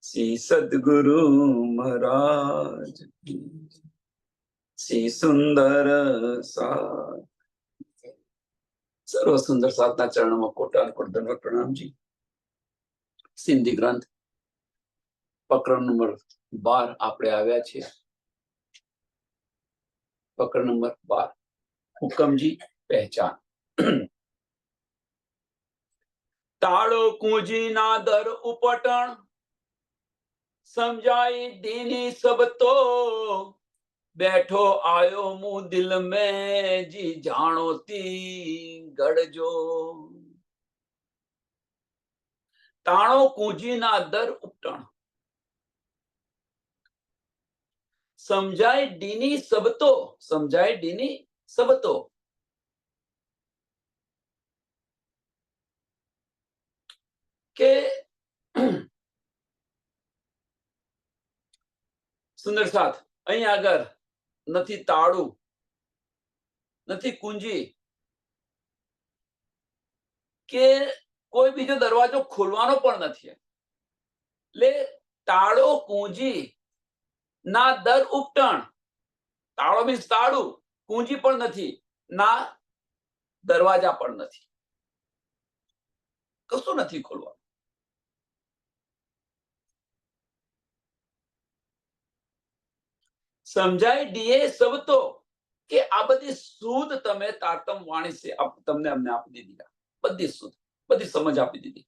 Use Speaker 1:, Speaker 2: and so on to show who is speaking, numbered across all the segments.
Speaker 1: શ્રી સદગુરુ મહારાજ શ્રી સુંદર સાથ સર્વ સુંદર સાધના ચરણોમાં કોટાલ દંડવત પ્રણામજી. સિંધી ગ્રંથ પ્રકરણ નંબર 12 આપણે આવ્યા છીએ. પ્રકરણ નંબર 12 હુકમજી પહેચાન. તાળો કુંજી ના દર ઉપટણ સમજાઈ દીની સબ તો बैठो आयो मुंह दिल में जी जानो ती गड़जो. ताणो कूंजी ना दर उपटण समझाए डीनी सबतो. समझाए डीनी सबतो के સુંદર સાથ અહીં આગળ નથી તાળું નથી કુંજી કે કોઈ બીજો દરવાજો ખોલવાનો પણ નથી. એટલે તાળો કુંજી ના દર ઉપટણ. તાળો મીન્સ તાળું, કુંજી પણ નથી, ના દરવાજા પણ નથી, કશું નથી ખોલવાનું. સમજાય ડીએ સબ તો કે આ બધી શુદ્ધ તમે તારતમ વાણી છે તમને અમને આપી દીધી. બધી શુદ્ધ, બધી સમજ આપી દીધી.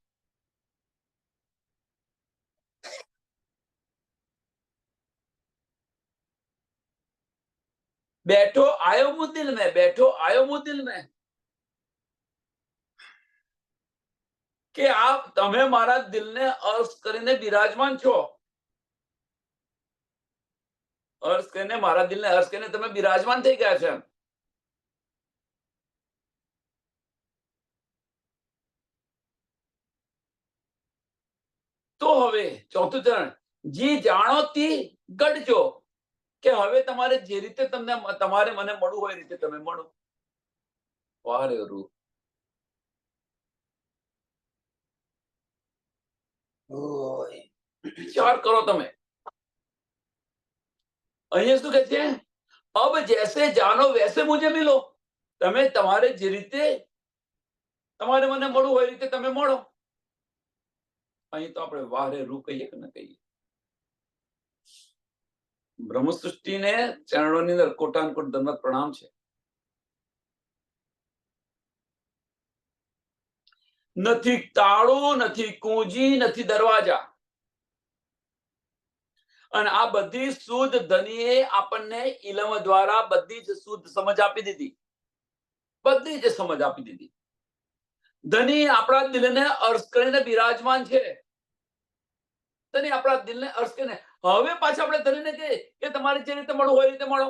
Speaker 1: बैठो आयो मुंह दिल में, बैठो आयो मुंह दिल में કે આ તમે મારા દિલને અર્શ કરીને બિરાજમાન છો. અર્શ કરીને મારા દિલને અર્શ કરીને તમે બિરાજમાન થઈ ગયા છે. તો હવે ચોથું ચરણ, જી જાણો તી ગડજો કે હવે તમારે જે રીતે તમને તમારે મને મળવું હોય એ રીતે તમે મળો. વારે રૂ વિચાર કરો તમે. અહીંયા શું કે છે? અબ જૈસે જાનો વૈસે મુજે મિલો. તમે તમારે જે રીતે તમારે મને મળવું હોય એ રીતે તમે મળો. અહીં તો આપણે વારે રૂ કહીએ કે ન કહીએ. બ્રહ્મ સૃષ્ટિને ચરણોની અંદર કોટાનકોટ દંડવત પ્રણામ છે. નથી તાળું, નથી કુંજી, નથી દરવાજા. અને આ બધી શુદ્ધ ધનીએ આપણને ઇલમ દ્વારા બધી જ શુદ્ધ સમજ આપી દીધી. બધી જ સમજ આપી દીધી. ધની આપણા દિલને અર્શ કરીને બિરાજમાન છે. ધની આપણા દિલને અર્શ કરીને હવે પાછા આપણે ધનીને કહીએ કે તમારે જે રીતે મળવું હોય એ રીતે મળો.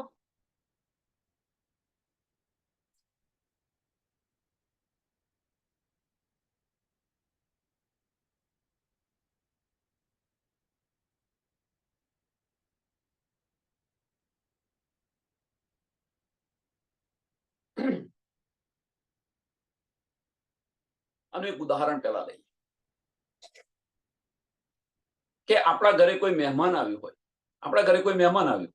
Speaker 1: આનું એક ઉદાહરણ પહેલા લઈએ કે આપણા ઘરે કોઈ મહેમાન આવ્યું હોય. આપણા ઘરે કોઈ મહેમાન આવ્યું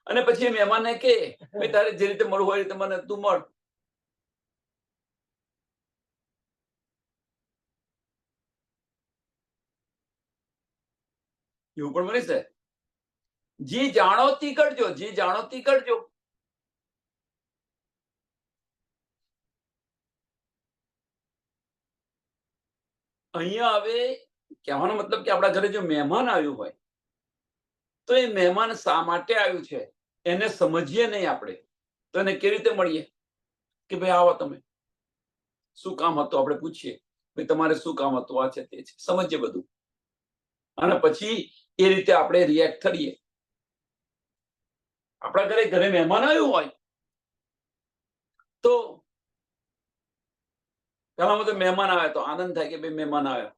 Speaker 1: અને પછી એ મહેમાનને કે ભાઈ તારે જે રીતે મળવું હોય એ રીતે મને તું મળ. એવું પણ બની છે. જી જાણો તી કરજો, જી જાણો તી કરજો. અહીંયા હવે કહેવાનો મતલબ કે આપણા ઘરે જો મહેમાન આવ્યું હોય તો એ મહેમાન શા માટે આવ્યું છે એને સમજીએ નહીં આપણે તો એને કેવી રીતે મળીએ કે ભાઈ આવો તમે, શું કામ હતું આપણે પૂછીએ, ભાઈ તમારે શું કામ હતું, આ છે તે છે, સમજીએ બધું. અને પછી એ રીતે આપણે રિએક્ટ કરીએ. આપણા ઘરે મહેમાન આવ્યું હોય તો પેલા તો મહેમાન આવ્યા તો આનંદ થાય કે ભાઈ મહેમાન આવ્યા,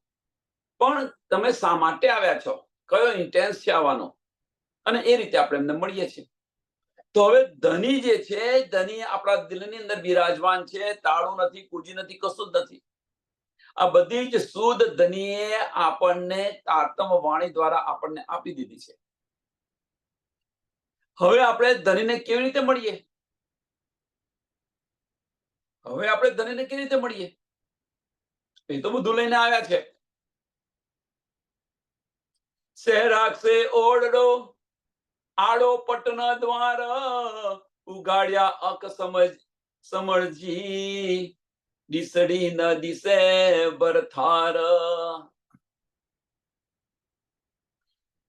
Speaker 1: પણ તમે શા માટે આવ્યા છો, કયો ઇન્ટેન્સ છે આવવાનો, અને એ રીતે આપણે એમને મળીએ છીએ. તો હવે ધની જે છે, ધની આપણા દિલની અંદર બિરાજમાન છે. તાળું નથી, કુંજી નથી, કશું જ નથી. આ બધી જ શુદ્ધ ધનીએ આપણને તારતમ વાણી દ્વારા આપણને આપી દીધી છે. હવે આપણે ધનીને કેવી રીતે મળીએ? એ તો બધું લઈને આવ્યા છે. શહેરાક્ષે ઓરડો, આડો પટન દ્વાર, ઉગાડ્યા અક સમળજી, દિસડી ન દિસે બરથાર.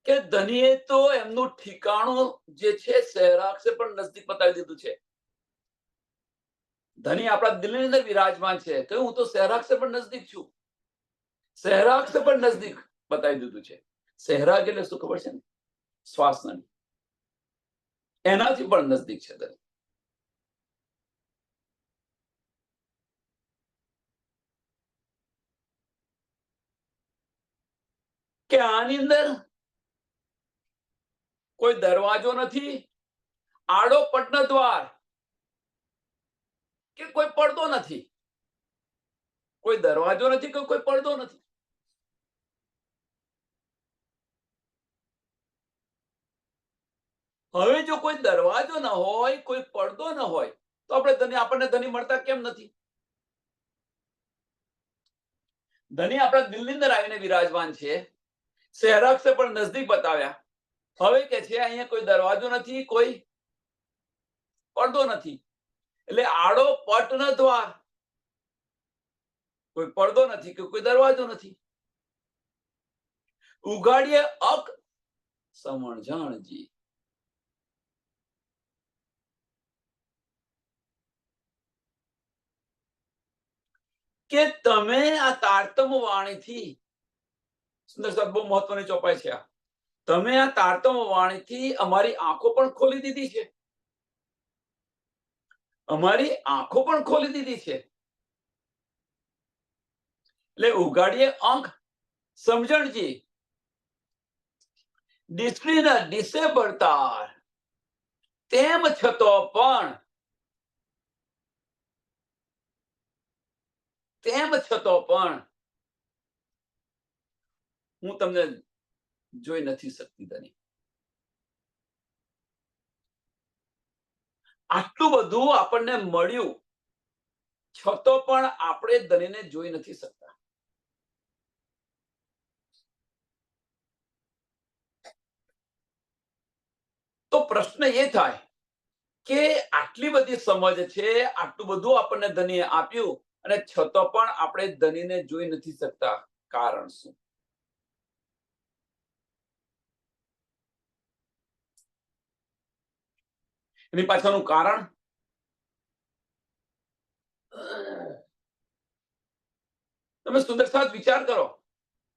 Speaker 1: કે ધનીએ તો એમનું ઠિકાણું જે છે શહેરાક્ષે પણ નજદીક બતાવી દીધું છે. ધની આપણા દિલની અંદર વિરાજમાન છે કે હું તો શહેરાક્ષે પણ નજદીક છું. શહેરાક્ષે પણ નજદીક બતાવી દીધું છે. શહેરાગ એટલે શું ખબર છે ને? શ્વાસ નળી. એનાથી પણ નજદીક છે ધની. કે આની અંદર કોઈ દરવાજો નથી, આડો પટન દ્વાર, કે કોઈ પડદો નથી. કોઈ દરવાજો નથી કે કોઈ પડદો નથી. હવે જો કોઈ દરવાજો ન હોય, કોઈ પડદો ન હોય, તો આપણને ધની મળતા કેમ નથી? ધની આપણા દિલની અંદર આવીને વિરાજમાન છે. શહેરાક્ષે પણ નજદીક બતાવ્યા. હવે કે છે અહીંયા કોઈ દરવાજો નથી, કોઈ પડદો નથી. એટલે આડો પટન દ્વાર, કોઈ પડદો નથી કે કોઈ દરવાજો નથી. ઉગાડીએ અક સમણજાણજી. કે તમે આ તારતમ વાણીથી, સુંદર સાહેબ, બહુ મહત્વની ચોપાઈ છે આ. તમે આ તારતમ વાણીથી અમારી આંખો પણ ખોલી દીધી છે. અમારી આંખો પણ ખોલી દીધી છે. એટલે ઉગાડીએ અંક સમજણજી, દીસડીના દિશે બળતાર. તેમ છતો પણ હું તમને જોઈ નથી શકતી ધની. આટલું બધું આપણને મળ્યું છતો પણ આપણે ધનીને જોઈ નથી શકતા. તો પ્રશ્ન એ થાય કે આટલી બધી સમજ છે, આટલું બધું આપણને ધનીએ આપ્યું, અને છતો પણ આપણે ધનીને જોઈ નથી શકતા. કારણ શું? એની પાછળનું કારણ તમે સુંદર સાથ વિચાર કરો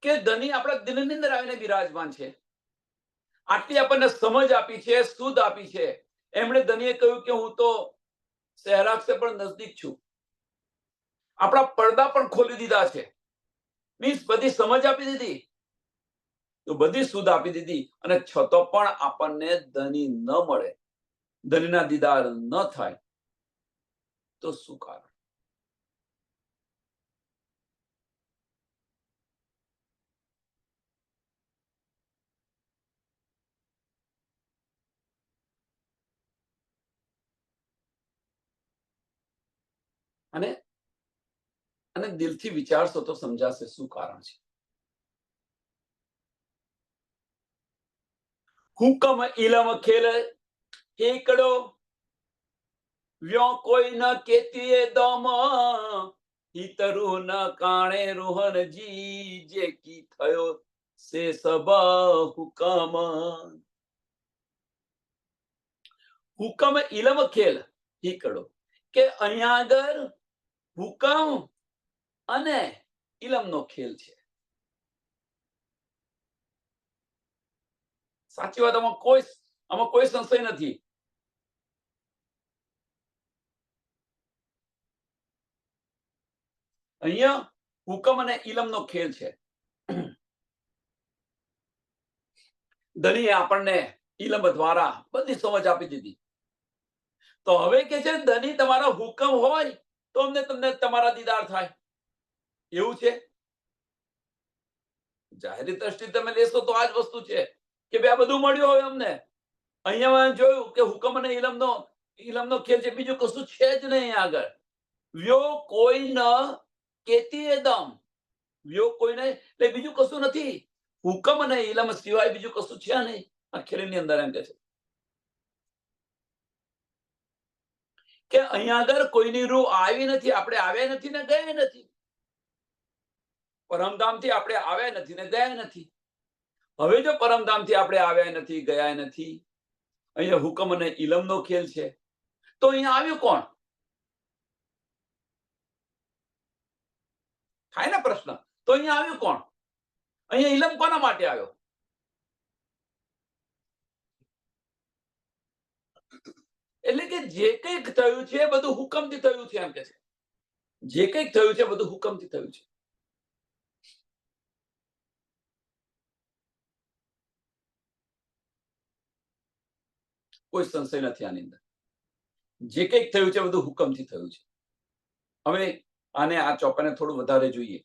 Speaker 1: કે ધની આપણા દિલની અંદર આવીને વિરાજમાન છે. આટલી આપણને સમજ આપી છે, શુદ્ધ આપી છે. એમણે ધનીએ કહ્યું કે હું તો શહેરાક્ષે પણ નજદીક છું. આપણા પડદા પણ ખોલી દીધા છે. મીન્સ બધી સમજ આપી દીધી, તો બધી શુદ્ધ આપી દીધી, અને છતો પણ આપણને ધની ન મળે, ધનીના દીદાર ન થાય, તો શું કારણ? અને અને દિલથી વિચારશો તો સમજાશે શું કારણ છે. હુકમ ઇલમ ખેલ એકડો, વ્યો કોઈ ન કેતીએ દમ, હિતરુ ન કાણે રોહનજી, જે કી થયો સે સબ હુકમ. હુકમ ઇલમ ખેલ હીકડો, કે અહીંયા આગળ હુકમ અને ઇલમનો ખેલ છે. સાચી વાત, આમાં કોઈ સંશય નથી. અહીંયા હુકમ અને ઇલમનો ખેલ છે. ધનીએ આપણને ઇલમ દ્વારા બધી સમજ આપી દીધી. તો હવે કે છે ધની તમારા હુકમ હોય તો તમને તમારા દીદાર થાય. એવું છે? જાહેરી દ્રષ્ટિ તમે લેશો તો આ જ વસ્તુ છે કે ભાઈ આ બધું મળ્યું હવે અમને. અહીંયા મેં જોયું કે હુકમ અને ઇલમનો ખેલ છે, બીજું કશું છે જ નહીં અહીંયા આગળ. વ્યો કોઈ ન કેતી દમ, વ્યો કોઈ નહીં એટલે બીજું કશું નથી. હુકમ અને ઇલમ સિવાય બીજું કશું છે નહીં આ ખેલની અંદર. એમ કે અહીંયા આગળ કોઈની રૂહ આવી નથી, આપણે આવ્યા નથી ને ગયા નથી. પરમધામથી આપણે આવ્યા નથી ને ગયા નથી. હવે જો પરમધામથી આપણે આવ્યા નથી ગયા નથી, અહીંયા હુકમ અને ઇલમનો ખેલ છે, તો અહીંયા આવ્યું કોણ? થાય ને પ્રશ્ન. તો અહીંયા આવ્યું કોણ? અહીંયા ઇલમ કોના માટે આવ્યો? એટલે કે જે કંઈક થયું છે બધું હુકમથી થયું છે. એમ કે છે જે કંઈક થયું છે બધું હુકમથી થયું છે. કોઈ સંશય નથી આની અંદર. જે કંઈક થયું છે બધું હુકમથી થયું છે. હવે આને આ ચોપાને થોડું વધારે જોઈએ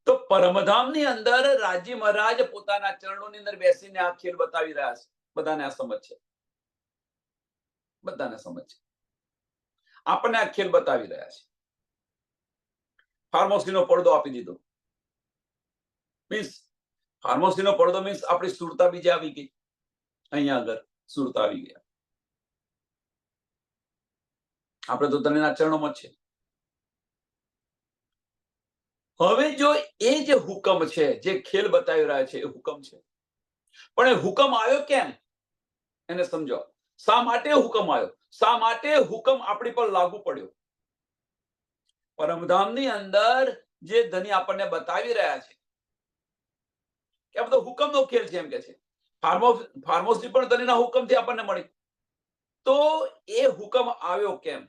Speaker 1: તો પરમધામની અંદર રાજી મહારાજ પોતાના ચરણોની અંદર બેસીને આ ખેલ બતાવી રહ્યા છે. બધાને આ સમજ છે, બધાને સમજ છે. આપણને આ ખેલ બતાવી રહ્યા છે. ફાર્મસીનો પડદો આપી દીધો. મીન્સ ફાર્મસીનો પડદો મીન્સ આપણી સુરતા બીજે આવી ગઈ. અહીંયા આગળ સુરતા આવી ગયા. આપણે તો તને ચરણોમાં જ છે. હવે જો એ જે હુકમ છે, જે ખેલ બતાવી રહ્યા છે, એ હુકમ છે. પણ એ હુકમ આવ્યો કેમ એને સમજો. શા માટે હુકમ આવ્યો? શા માટે હુકમ આપણી પર લાગુ પડ્યો? પરમધામની અંદર જે ધની આપણને બતાવી રહ્યા છે કે આ બધો હુકમનો ખેલ છે. એમ કે છે ફાર્મસી પણ ધનીના હુકમથી આપણને મળી. તો એ હુકમ આવ્યો કેમ?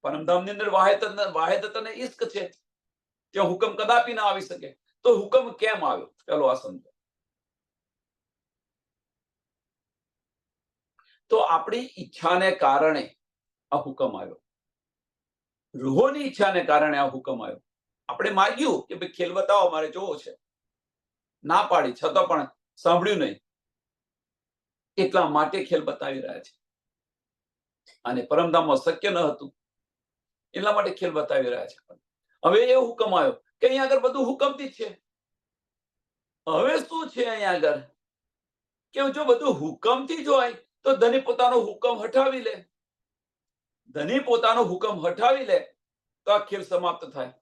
Speaker 1: પરમધામની અંદર વાહેદત અને ઇશ્ક છે, ત્યાં હુકમ કદાપી ના આવી શકે. તો હુકમ કેમ આવ્યો? ચાલો આ સમજો. તો આપણી ઈચ્છાને કારણે આ હુકમ આવ્યો. રૂહોની ઈચ્છાને કારણે આ હુકમ આવ્યો. આપણે માગ્યું કે ભાઈ ખેલ બતાવો, મારે જોવો છે. ના પાડી છતાં પણ સાંભળ્યું નહીં. એટલા માટે ખેલ બતાવી રહ્યા છે. અને પરમધામમાં શક્ય ન હતું એટલા માટે ખેલ બતાવી રહ્યા છે. હવે એ હુકમ આવ્યો કે અહીંયા આગળ બધું હુકમથી જ છે. હવે શું છે અહીંયા આગળ કે જો બધું હુકમથી જ હોય તો ધની પોતાનો હુકમ હટાવી લે. ધની પોતાનો હુકમ હટાવી લે તો આ ખેલ સમાપ્ત થાય.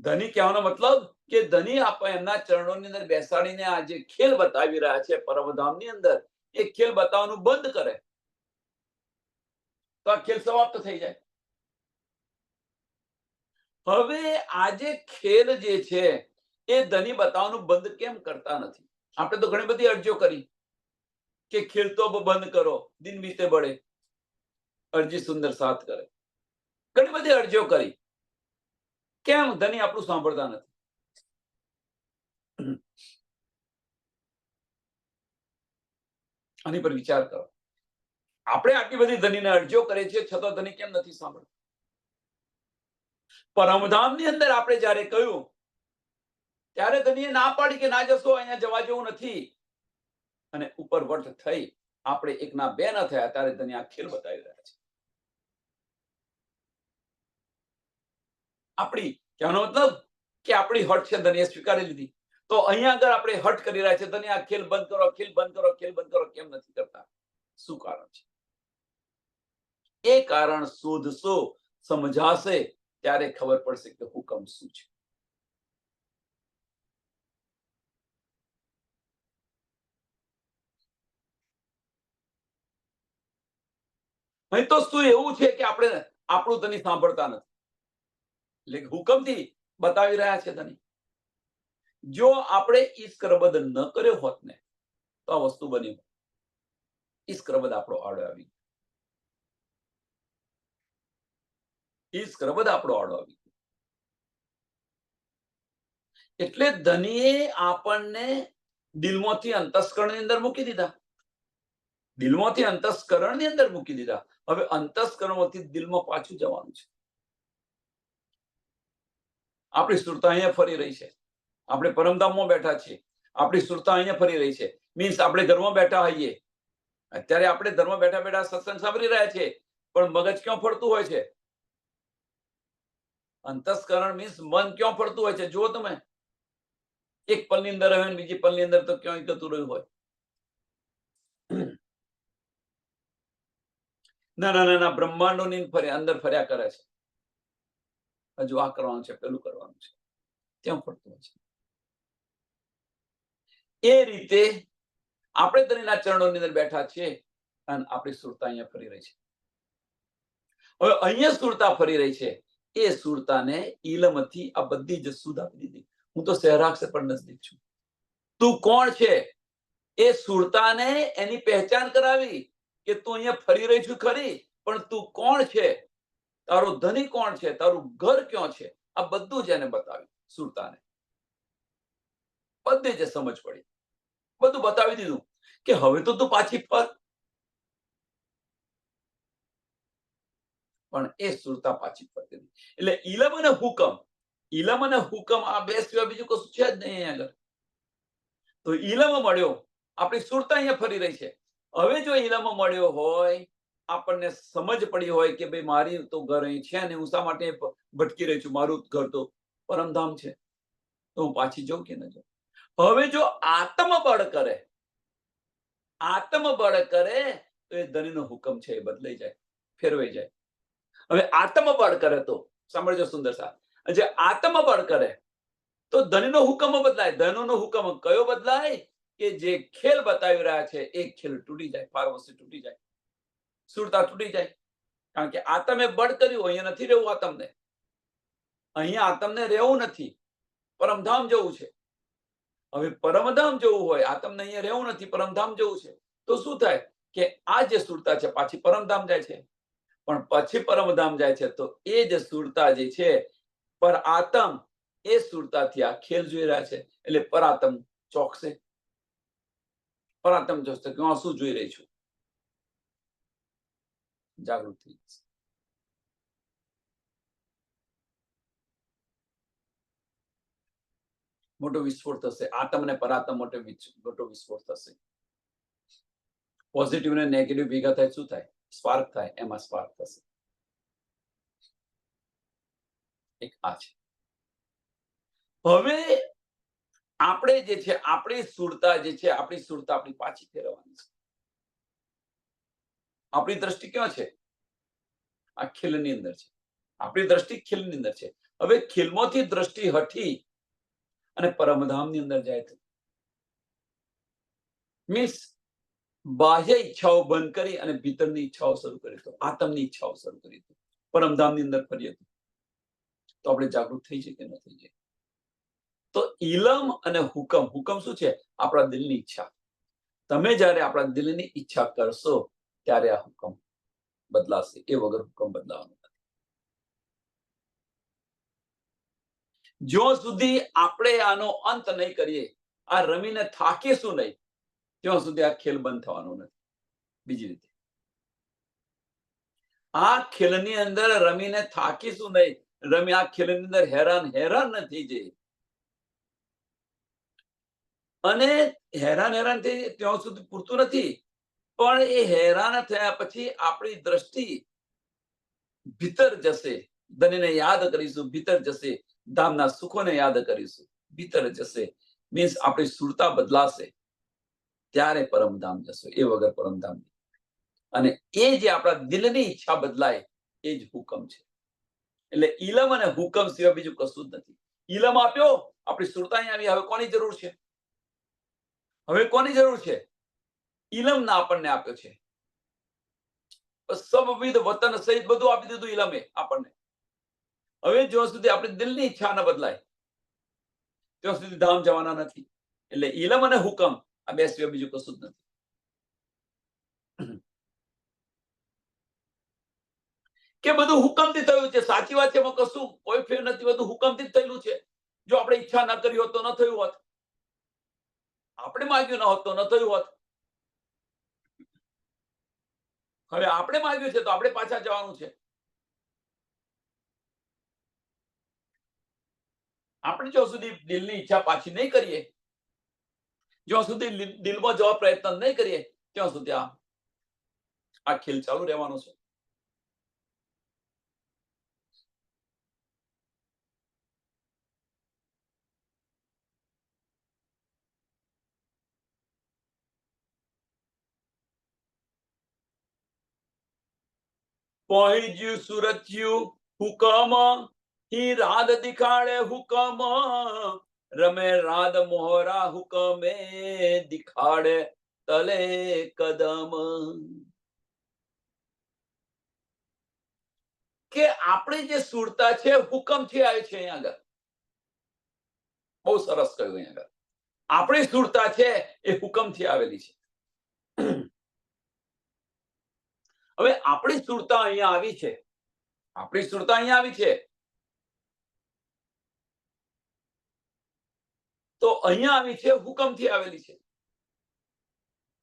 Speaker 1: ધની કહેવાનો મતલબ કે ધની એમના ચરણોની અંદર બેસાડીને આ જે ખેલ બતાવી રહ્યા છે પરમધામની અંદર, એ ખેલ બતાવવાનું બંધ કરે તો આ ખેલ સમાપ્ત થઈ જાય. હવે આ જે ખેલ જે છે એ ધની બતાવવાનું બંધ કેમ કરતા નથી? આપણે તો ઘણી બધી અરજીઓ કરી કે ખેલ તો બંધ કરો, દિન બીતે બળે. અરજી સુંદર સાથ કરે. ઘણી બધી અરજીઓ કરી. કેમ ધની આપણું સાંભળતા નથી? આની પર વિચાર કરો. આપણે આટલી બધી ધનીને અરજીઓ કરીએ છીએ છતાં ધની કેમ નથી સાંભળતા? પરમધામની અંદર આપણે જયારે કહ્યું ત્યારે ધનીએ ના પાડી કે ના જશો, અહીંયા જવા જેવું નથી. અને ઉપર વટ થઈ આપણે એકના બે ના થયા ત્યારે ધની આ ખેલ બતાવી રહ્યા છે. આપણી કહેવાનો મતલબ કે આપણી હટ છે ધનીએ સ્વીકારી લીધી. તો અહીંયા આગળ આપણે હટ કરી રહ્યા છે, ધની આ ખેલ બંધ કરો, ખેલ બંધ કરો, ખેલ બંધ કરો, કેમ નથી કરતા? શું કારણ છે? એ કારણ શોધશો, સમજાશે ત્યારે ખબર પડશે કે હુકમ શું છે. અહીં તો શું એવું છે કે આપણે આપણું ધની સાંભળતા નથી, એટલે હુકમથી બતાવી રહ્યા છે ધની. જો આપણે ઈશ્ક રબદ ન કર્યો હોત ને તો આ વસ્તુ બની. ઈશ્ક રબદ આપણો આડો આવી, ઈશ્ક રબદ આપણો આડો આવી. એટલે ધનીએ આપણને દિલમાંથી અંતસ્કરણની અંદર મૂકી દીધા. દિલમાંથી અંતસ્કરણની અંદર મૂકી દીધા. હવે અંતસ્કરણમાંથી દિલમાં પાછું જવાનું છે. આપણી સુરતા અહીંયા ફરી રહી છે. આપણે પરમધામમાં બેઠા છીએ. આપણી સુરતા અહીંયા ફરી રહી છે. મીન્સ આપણે ઘરમાં બેઠા હોઈએ. અત્યારે આપણે ઘરમાં બેઠા બેઠા સત્સંગ સાંભળી રહ્યા છીએ, પણ મગજ ક્યાં ફરતું હોય છે? અંતસ્કરણ મીન્સ મન ક્યાં ફરતું હોય છે? જુઓ તમે, એક પલની અંદર હોય ને બીજી પલની અંદર તો ક્યાંય જતું રહ્યું હોય. નાના નાના બ્રહ્માંડોની અંદર ફર્યા કરે છે. હજુ આ કરવાનું છે, પેલું કરવાનું છે, ત્યાં ફરતું હોય છે. એ રીતે આપણે ધણીના ચરણોની અંદર બેઠા છીએ અને આપણી સુરતા અહીંયા ફરી રહી છે. હવે અહીંયા સુરતા ફરી રહી છે. એ સુરતાને ઈલમથી આ બધી જ સુધ આપી દીધી. હું તો સહેરાક્ષ પણ નજદીક છું. તું કોણ છે? એ સુરતાને એની પહેચાન કરાવી કે તું અહીંયા ફરી રહી છું ખરી, પણ તું કોણ છે? તારો ધણી કોણ છે? તારું ઘર ક્યાં છે? આ બધું જ એને બતાવ્યું સુરતાને. બધી જ સમજ પડી, બધું બતાવી દીધું કે હવે તો તું પાછી ફર. પણ એ સુરતા પાછી ફરતી નહીં. એટલે ઇલમ અને હુકમ આ બે સિવાય બીજું કશું છે જ નહીં આગળ. તો ઇલમ મળ્યો, આપણી સુરતા અહીંયા ફરી રહી છે. હવે જો ઇલમ મળ્યો હોય, આપણને સમજ પડી હોય કે ભાઈ મારી તો ઘર અહીં છે ને, હું શા માટે ભટકી રહી છું? મારું ઘર તો પરમધામ છે, તો હું પાછી જાઉં કે ન જાઉં? હવે જો આત્મબળ કરે તો એ ધણીનો હુકમ છે એ બદલાઈ જાય, ફેરવાઈ જાય. હવે આત્મબળ કરે તો સાંભળજો સુંદર સાહેબ, જે આત્મબળ કરે તો ધણીનો હુકમ બદલાય. ધનોનો હુકમ કયો બદલાય? કે જે ખેલ બતાવી રહ્યા છે એ ખેલ તૂટી જાય, પારવસી તૂટી જાય, સુરતા તૂટી જાય. કારણ કે આત્મે બળ કર્યું. અહીંયા નથી રહેવું આત્મને, અહીંયા આત્મને રહેવું નથી, પરમધામ જવું છે. હવે પરમધામ જવું હોય, આત્મને અહીંયા રહેવું નથી, પરમધામ જવું છે, તો શું થાય કે આ જે સુરતા છે પાછી પરમધામ જાય છે. પણ પછી પરમધામ જાય છે તો એ જ સુરતા જે છે પર આત્મ, એ સુરતાથી આ ખેલ જોઈ રહ્યા છે. એટલે પરાત્મ ચોકશે, પરાત્મ જોશે કે હું શું જોઈ રહી છું, જાગૃત થઈ જશે. મોટો વિસ્ફોટ થશે. આત્મ અને પરાત્મ મોટો વિસ્ફોટ થશે. પોઝિટિવ અને નેગેટિવ ભેગા થાય, શું થાય? સ્પાર્ક થાય. એમાં સ્પાર્ક થશે. એક આ છે. હવે આપણે જે છે, આપણી સુરતા જે છે, આપણી સુરતા આપણી પાછી ફેરવવાની છે. આપણી દ્રષ્ટિ ક્યાં છે? આ ખીલની અંદર છે. આપણી દ્રષ્ટિ ખીલની અંદર છે. હવે ખીલમાંથી દ્રષ્ટિ હટી અને પરમધામની અંદર જાય તો મીન્સ બાહ્ય ઈચ્છાઓ બંધ કરી અને ભીતરની ઈચ્છાઓ શરૂ કરી તો, આત્મની ઈચ્છાઓ શરૂ કરી તો, પરમધામની અંદર ફરીએ તો આપણે જાગૃત થઈ જઈએ કે ન થઈ જાય? તો ઇલમ અને હુકમ શું છે? આપણા દિલની ઈચ્છા. તમે જ્યારે આપણા દિલની ઈચ્છા કરશો ત્યારે આ હુકમ બદલાશે. એ વગર હુકમ બદલાવાનો નથી. જ્યાં સુધી આપણે આનો અંત નહીં કરીએ, આ રમીને થાકીશું નહીં, ત્યાં સુધી આ ખેલ બંધ થવાનો નથી. બીજી રીતે આ ખેલની અંદર રમીને થાકીશું નહીં, આ ખેલની અંદર હેરાન નથી જઈએ. અને હેરાન થઈ ત્યાં સુધી પૂરતું નથી, પણ એ હેરાન થયા પછી આપણી દ્રષ્ટિ ભીતર જશે. ધનને યાદ કરીશું, ભીતર જશે. ધામના સુખોને યાદ કરીશું, ભીતર જશે. મીન્સ આપણી સુરતા બદલાશે, ત્યારે પરમધામ જશે. એ વગર પરમધામ નહીં. અને એ જે આપણા દિલની ઈચ્છા બદલાય એ જ હુકમ છે. એટલે ઇલમ અને હુકમ સિવાય બીજું કશું જ નથી. ઇલમ આપ્યો, આપણી સુરતા અહીં આવી. હવે કોની જરૂર છે? હવે કોની જરૂર છે? ઇલમના આપણને આપ્યો છે. સબવિધ વતન સહિત બધું આપી દીધું ઇલમે આપણને. હવે જ્યાં સુધી આપણી દિલની ઈચ્છા ન બદલાય ત્યાં સુધી ધામ જવાના નથી. એટલે ઇલમ અને હુકમ આ બે સિવાય બીજું કશું જ નથી. કે બધું હુકમથી થયું છે. સાચી વાત છે, એમાં કશું કોઈ ફેર નથી. બધું હુકમથી જ થયેલું છે. જો આપણે ઈચ્છા ના કરી હોત તો ન થયું હોત. આપણે માંગ્યું ન હોત તો ન થયું હોત. હવે આપણે માંગ્યું છે તો આપણે પાછા જવાનું છે. આપણે જો સુધી દિલની ઈચ્છા પાછી નહીં કરીએ, જો સુધી દિલમાં જવા પ્રયત્ન નહીં કરીએ, ત્યાં સુધી આ ખેલ ચાલુ રહેવાનો છે. પહોંચ્યું સુરત્યું હુકમ, ही राध दिखाड़े हुकम, रमे राध मोहरा हुकमे दिखाड़े तले कदम. કે આપણી જે સુરતા છે હુકમથી આવી છે. અહીંયા આગળ બહુ સરસ કહ્યું. અહીંયા આગળ આપણી સુરતા છે એ હુકમથી આવેલી છે. હવે આપણી સુરતા અહીંયા આવી છે, આપણી સુરતા અહીંયા આવી છે, તો અહીંયા આવી છે હુકમથી આવેલી છે.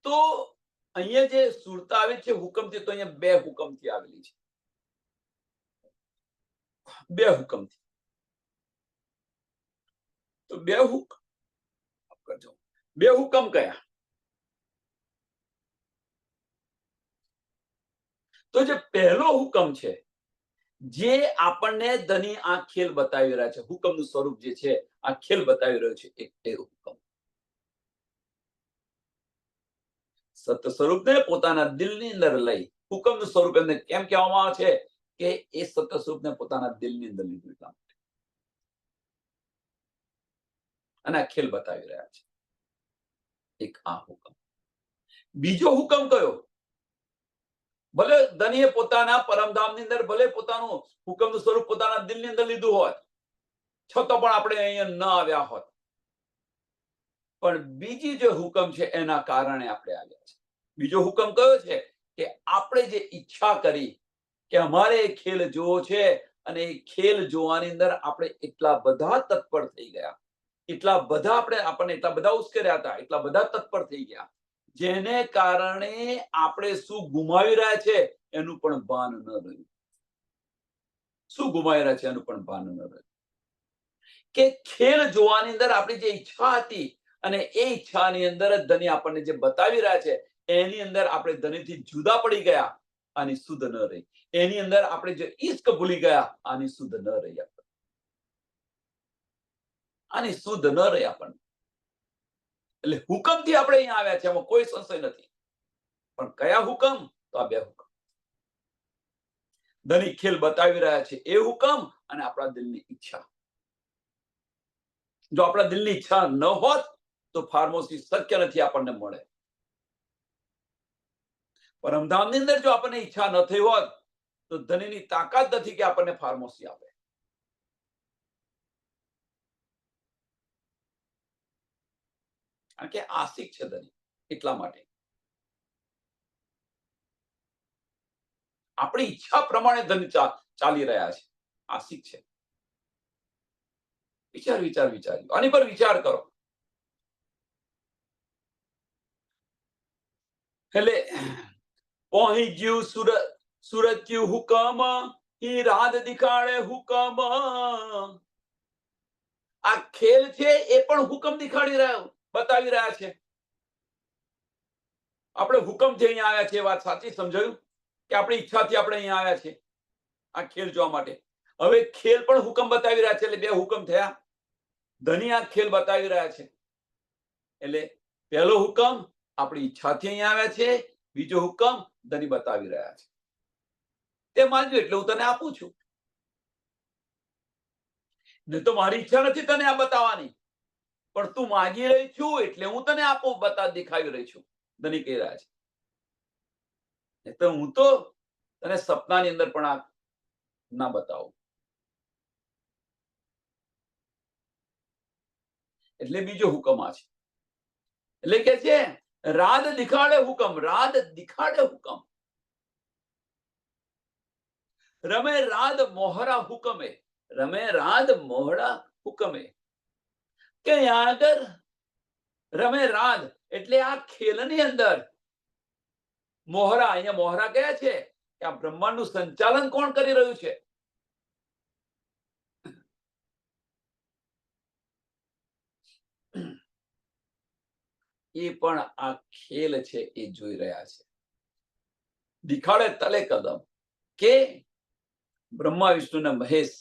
Speaker 1: તો અહીંયા જે સુરતા આવી છે હુકમથી, તો અહીંયા બે હુકમથી આવેલી છે. બે હુકમથી. તો બે હુકમ કયા? તો જે પહેલો હુકમ છે, જે આપણને ધની આ ખેલ બતાવી રહ્યા છે, હુકમનું સ્વરૂપ જે છે આ ખેલ બતાવી રહ્યો છે, એ હુકમ સત્ય સ્વરૂપને પોતાના દિલની અંદર લઈ, હુકમનું સ્વરૂપ એમને કેમ કહેવામાં આવે છે કે એ સત્ય સ્વરૂપને પોતાના દિલની અંદર લીધું એટલા માટે, અને આ ખેલ બતાવી રહ્યા છે. એક આ હુકમ. બીજો હુકમ કયો? ભલે ધનીએ પોતાના પરમધામની અંદર ભલે પોતાનું હુકમનું સ્વરૂપ પોતાના દિલની અંદર લીધું હોત, છતાં પણ આપણે અહીંયા ન આવ્યા હોત, પણ બીજી જે હુકમ છે એના કારણે આપણે આવ્યા છે. બીજો હુકમ કયો છે? કે આપણે જે ઈચ્છા કરી કે અમારે ખેલ જોવો છે, અને એ ખેલ જોવાની અંદર આપણે એટલા બધા તત્પર થઈ ગયા, એટલા બધા આપણને એટલા બધા ઉશ્કેર્યા હતા, એટલા બધા તત્પર થઈ ગયા, જેને કારણે આપણે શું ગુમાવી રહ્યા છે એનું પણ ભાન ન રહ્યું. શું ગુમાવી રહ્યા છે એનું પણ ભાન ન રહ્યું. કે ખેલ જોવાની અંદર આપણી જે ઈચ્છા હતી, અને એ ઈચ્છાની અંદર ધની આપણને જે બતાવી રહ્યા છે એની અંદર આપણે ધનીથી જુદા પડી ગયા, આની સુધ ન રહી. એની અંદર આપણે જે ઈશ્ક ભૂલી ગયા, આની સુધ ન રહી. આની સુધ ન રહી આપણને. એટલે હુકમથી આપણે અહીંયા આવ્યા છે, એમાં કોઈ સંશય નથી. પણ કયા હુકમ? તો આ બે હુકમ. ધની ખેલ બતાવી રહ્યા છે એ હુકમ, અને આપણા દિલની ઈચ્છા. જો આપણા દિલની ઈચ્છા ન હોત તો ફાર્મસી શક્ય નથી આપણને મળે. પરમધામની અંદર જો આપણને ઈચ્છા ન થઈ હોત તો ધનીની તાકાત નથી કે આપણને ફાર્મસી આપે. કારણ કે આશિક છે ધની, એટલા માટે. આપણી ઈચ્છા પ્રમાણે ધન ચાલી રહ્યા છે, આશિક છે. વિચાર આની પર વિચાર કરો. એટલે પહોંચી ગયું સુરત્યું હુકમ, ही राध दिखाड़े हुकम. આ ખેલ છે એ પણ હુકમ દિખાડી રહ્યા, બતાવી રહ્યા છે. આપણે હુકમથી અહીંયા આવ્યા છે, વાત સાચી સમજાયું કે આપણી ઈચ્છાથી આપણે અહીંયા આવ્યા છે આ ખેલ જોવા માટે. હવે ખેલ પણ હુકમ બતાવી રહ્યા છે, એટલે બે હુકમ થયા. ધની આ ખેલ બતાવી રહ્યા છે, એટલે પહેલો હુકમ આપણી ઈચ્છાથી અહીંયા આવ્યા છે, બીજો હુકમ ધની બતાવી રહ્યા છે. તે માંગ્યું એટલે હું તને આપું છું. ને તો મારી ઈચ્છા નથી તને આ બતાવવાની, પણ તું માંગી રહી છું એટલે હું તને આપું, દેખાવી રહી છું, ધની કહી રહ્યા છે. તો હું તો તને સપનાની અંદર પણ આ ના બતાવું. એટલે બીજો હુકમ આ છે. એટલે કે છે રાધ દિખાડે હુકમ, રાધ દિખાડે હુકમ, રમે રાધ મોહરા હુકમે, રમે રાધ મોહરા હુકમે. કે અહીંયા આગળ રમે રાધ એટલે આ ખેલની અંદર મોહરા, અહીંયા મોહરા કયા છે કે આ બ્રહ્માંડનું સંચાલન કોણ કરી રહ્યું છે? એ પણ આ ખેલ છે એ જોઈ રહ્યા છે. દિખાડે તલે કદમ કે બ્રહ્મા વિષ્ણુ ને મહેશ,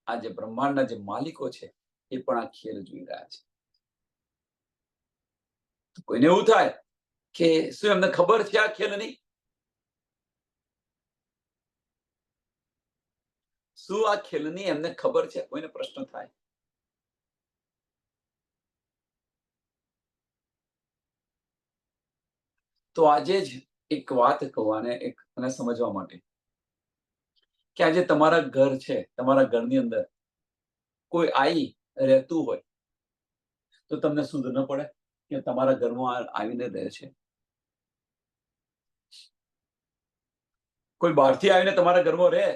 Speaker 1: આ જે બ્રહ્માંડના જે માલિકો છે એ પણ આ ખેલ જોઈ રહ્યા છે. કોઈને એવું થાય કે શું એમને ખબર છે આ ખેલની? શું આ ખેલની એમને ખબર છે? કોઈને પ્રશ્ન થાય? તો આજે જ એક વાત કહું આને એક અને સમજવા માટે કે આજે તમારા ઘર છે, તમારા ઘરની અંદર કોઈ આઈ રહેતું હોય તો તમને શુદ્ધ ન પડે કે તમારા ઘરમાં આવીને રહે છે? કોઈ બહારથી આવીને તમારા ઘરમાં રહે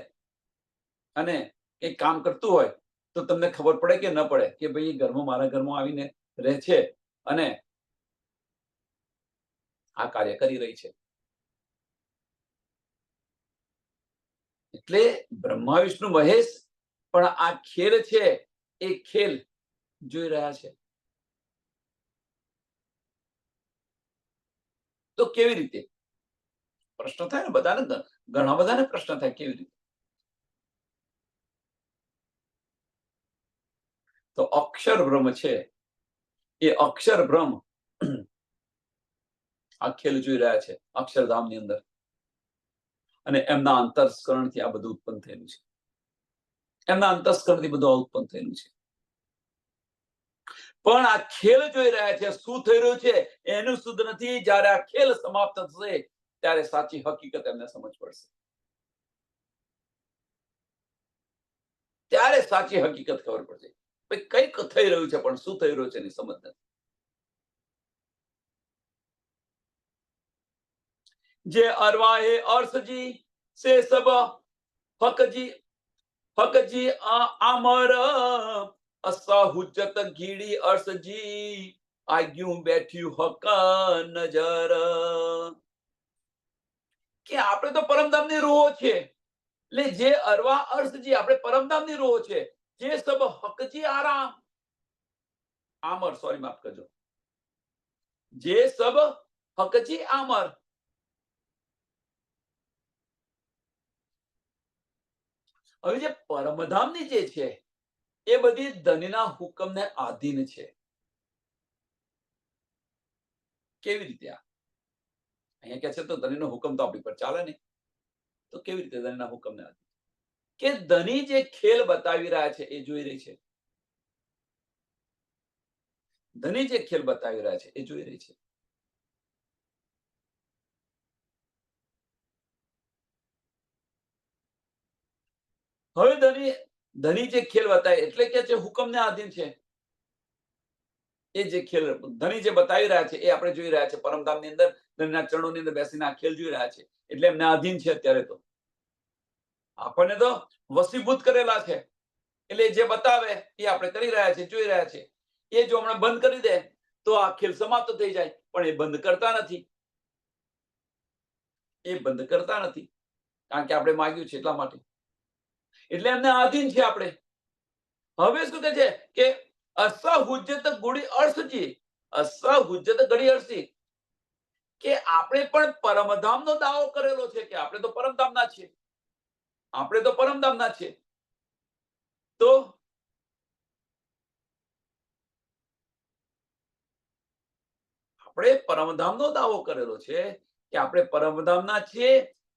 Speaker 1: અને એક કામ કરતું હોય તો તમને ખબર પડે કે ન પડે કે ભાઈ ઘરમાં, મારા ઘરમાં આવીને રહે છે અને આ કાર્ય કરી રહી છે? એટલે બ્રહ્મા વિષ્ણુ મહેશ પણ આ ખેલ છે એ ખેલ જોઈ રહ્યા છે. તો કેવી રીતે? પ્રશ્ન થાય ને બધાને, ઘણા બધાને પ્રશ્ન થાય કેવી રીતે? તો અક્ષર બ્રહ્મ છે એ અક્ષર બ્રહ્મ આ ખેલ જોઈ રહ્યા છે અક્ષરધામની અંદર, અને એમના અંતસ્કરણથી આ બધું ઉત્પન્ન થયેલું છે. એમના અંતસ્કરણથી બધું ઉત્પન્ન થયેલું છે. પણ આ ખેલ જોઈ રહ્યા છે. શું થઈ રહ્યું છે એનું શુદ્ધ નથી. જ્યારે આ ખેલ સમાપ્ત થશે ત્યારે સાચી હકીકત એમને સમજ પડશે. ત્યારે સાચી હકીકત ખબર પડશે. કંઈક થઈ રહ્યું છે પણ શું થઈ રહ્યું છે એની સમજ નથી. જે અરવાહે અર્શજી સે સબ હકજી આમર અસાહુજત ગીડી અર્શજી આગ્યું બેઠ્યું હક નજર. કે આપણે તો પરમધામની રૂહો છે. એટલે જે અરવા અર્શજી આપણે પરમધામની રૂહો છે. જે સબ હકજી આરામ આમર, સોરી માફ કરજો, જે સબ હકજી આમર, હવે જે પરમધામની જે છે એ બધી ધનના હુકમને આધીન છે. કેવી રીતે? અહીંયા કે છે તો ધનીનો હુકમ તો આપણી પર ચાલે નહીં. તો કેવી રીતે ધનના હુકમને આધીન? કે ધની જે ખેલ બતાવી રહ્યા છે એ જોઈ રહી છે. ધની જે ખેલ બતાવી રહ્યા છે એ જોઈ રહી છે. હવે ધની જે ખેલ બતાવે એટલે કે છે હુકમને આધીન છે. એ જે ખેલ ધની જે બતાવી રહ્યા છે એ આપણે જોઈ રહ્યા છે. પરમધામની અંદર ધનના ચરણોની અંદર બેસીને આ ખેલ જોઈ રહ્યા છે. એટલે એમને આધીન છે. અત્યારે તો આપણને તો વસીભૂત કરેલા છે. એટલે જે બતાવે એ આપણે કરી રહ્યા છે, જોઈ રહ્યા છે. એ જો હમણાં બંધ કરી દે તો આ ખેલ સમાપ્ત થઈ જાય. પણ એ બંધ કરતા નથી. એ બંધ કરતા નથી કારણ કે આપણે માંગ્યું છે એટલા માટે. એટલે એમને આધીન છે આપણે. હવે શું કહે છે કે અસહુજ્જત ગુડી અર્શજી, અસહુજ્જત ગડી અર્શી, કે આપણે પણ પરમધામનો દાવો કરેલો છે કે આપણે તો પરમધામના છીએ. આપણે તો પરમધામના છીએ. તો આપણે પરમધામનો દાવો કરેલો છે કે આપણે પરમધામના છીએ.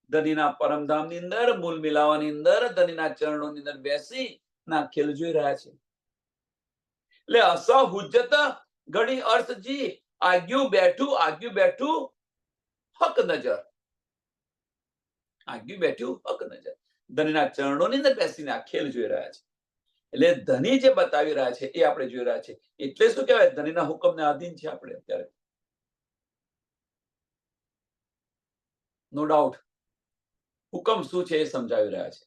Speaker 1: ધનીના પરમધામની અંદર, મૂળ મિલાવાની અંદર, ધનીના ચરણોની અંદર બેસી ના ખેલ જોઈ રહ્યા છે. એટલે અસહુજ્જત ઘડી અર્થજી આગ્યું બેઠું હક નજર. આગ્યું બેઠું હક નજર. ધનીના ચરણોની અંદર બેસીને આ ખેલ જોઈ રહ્યા છે. એટલે ધની જે બતાવી રહ્યા છે એ આપણે જોઈ રહ્યા છે. એટલે શું કહેવાય? ધનીના હુકમને આધીન છે આપણે અત્યારે. No doubt. હુકમ શું છે એ સમજાવી રહ્યા છે.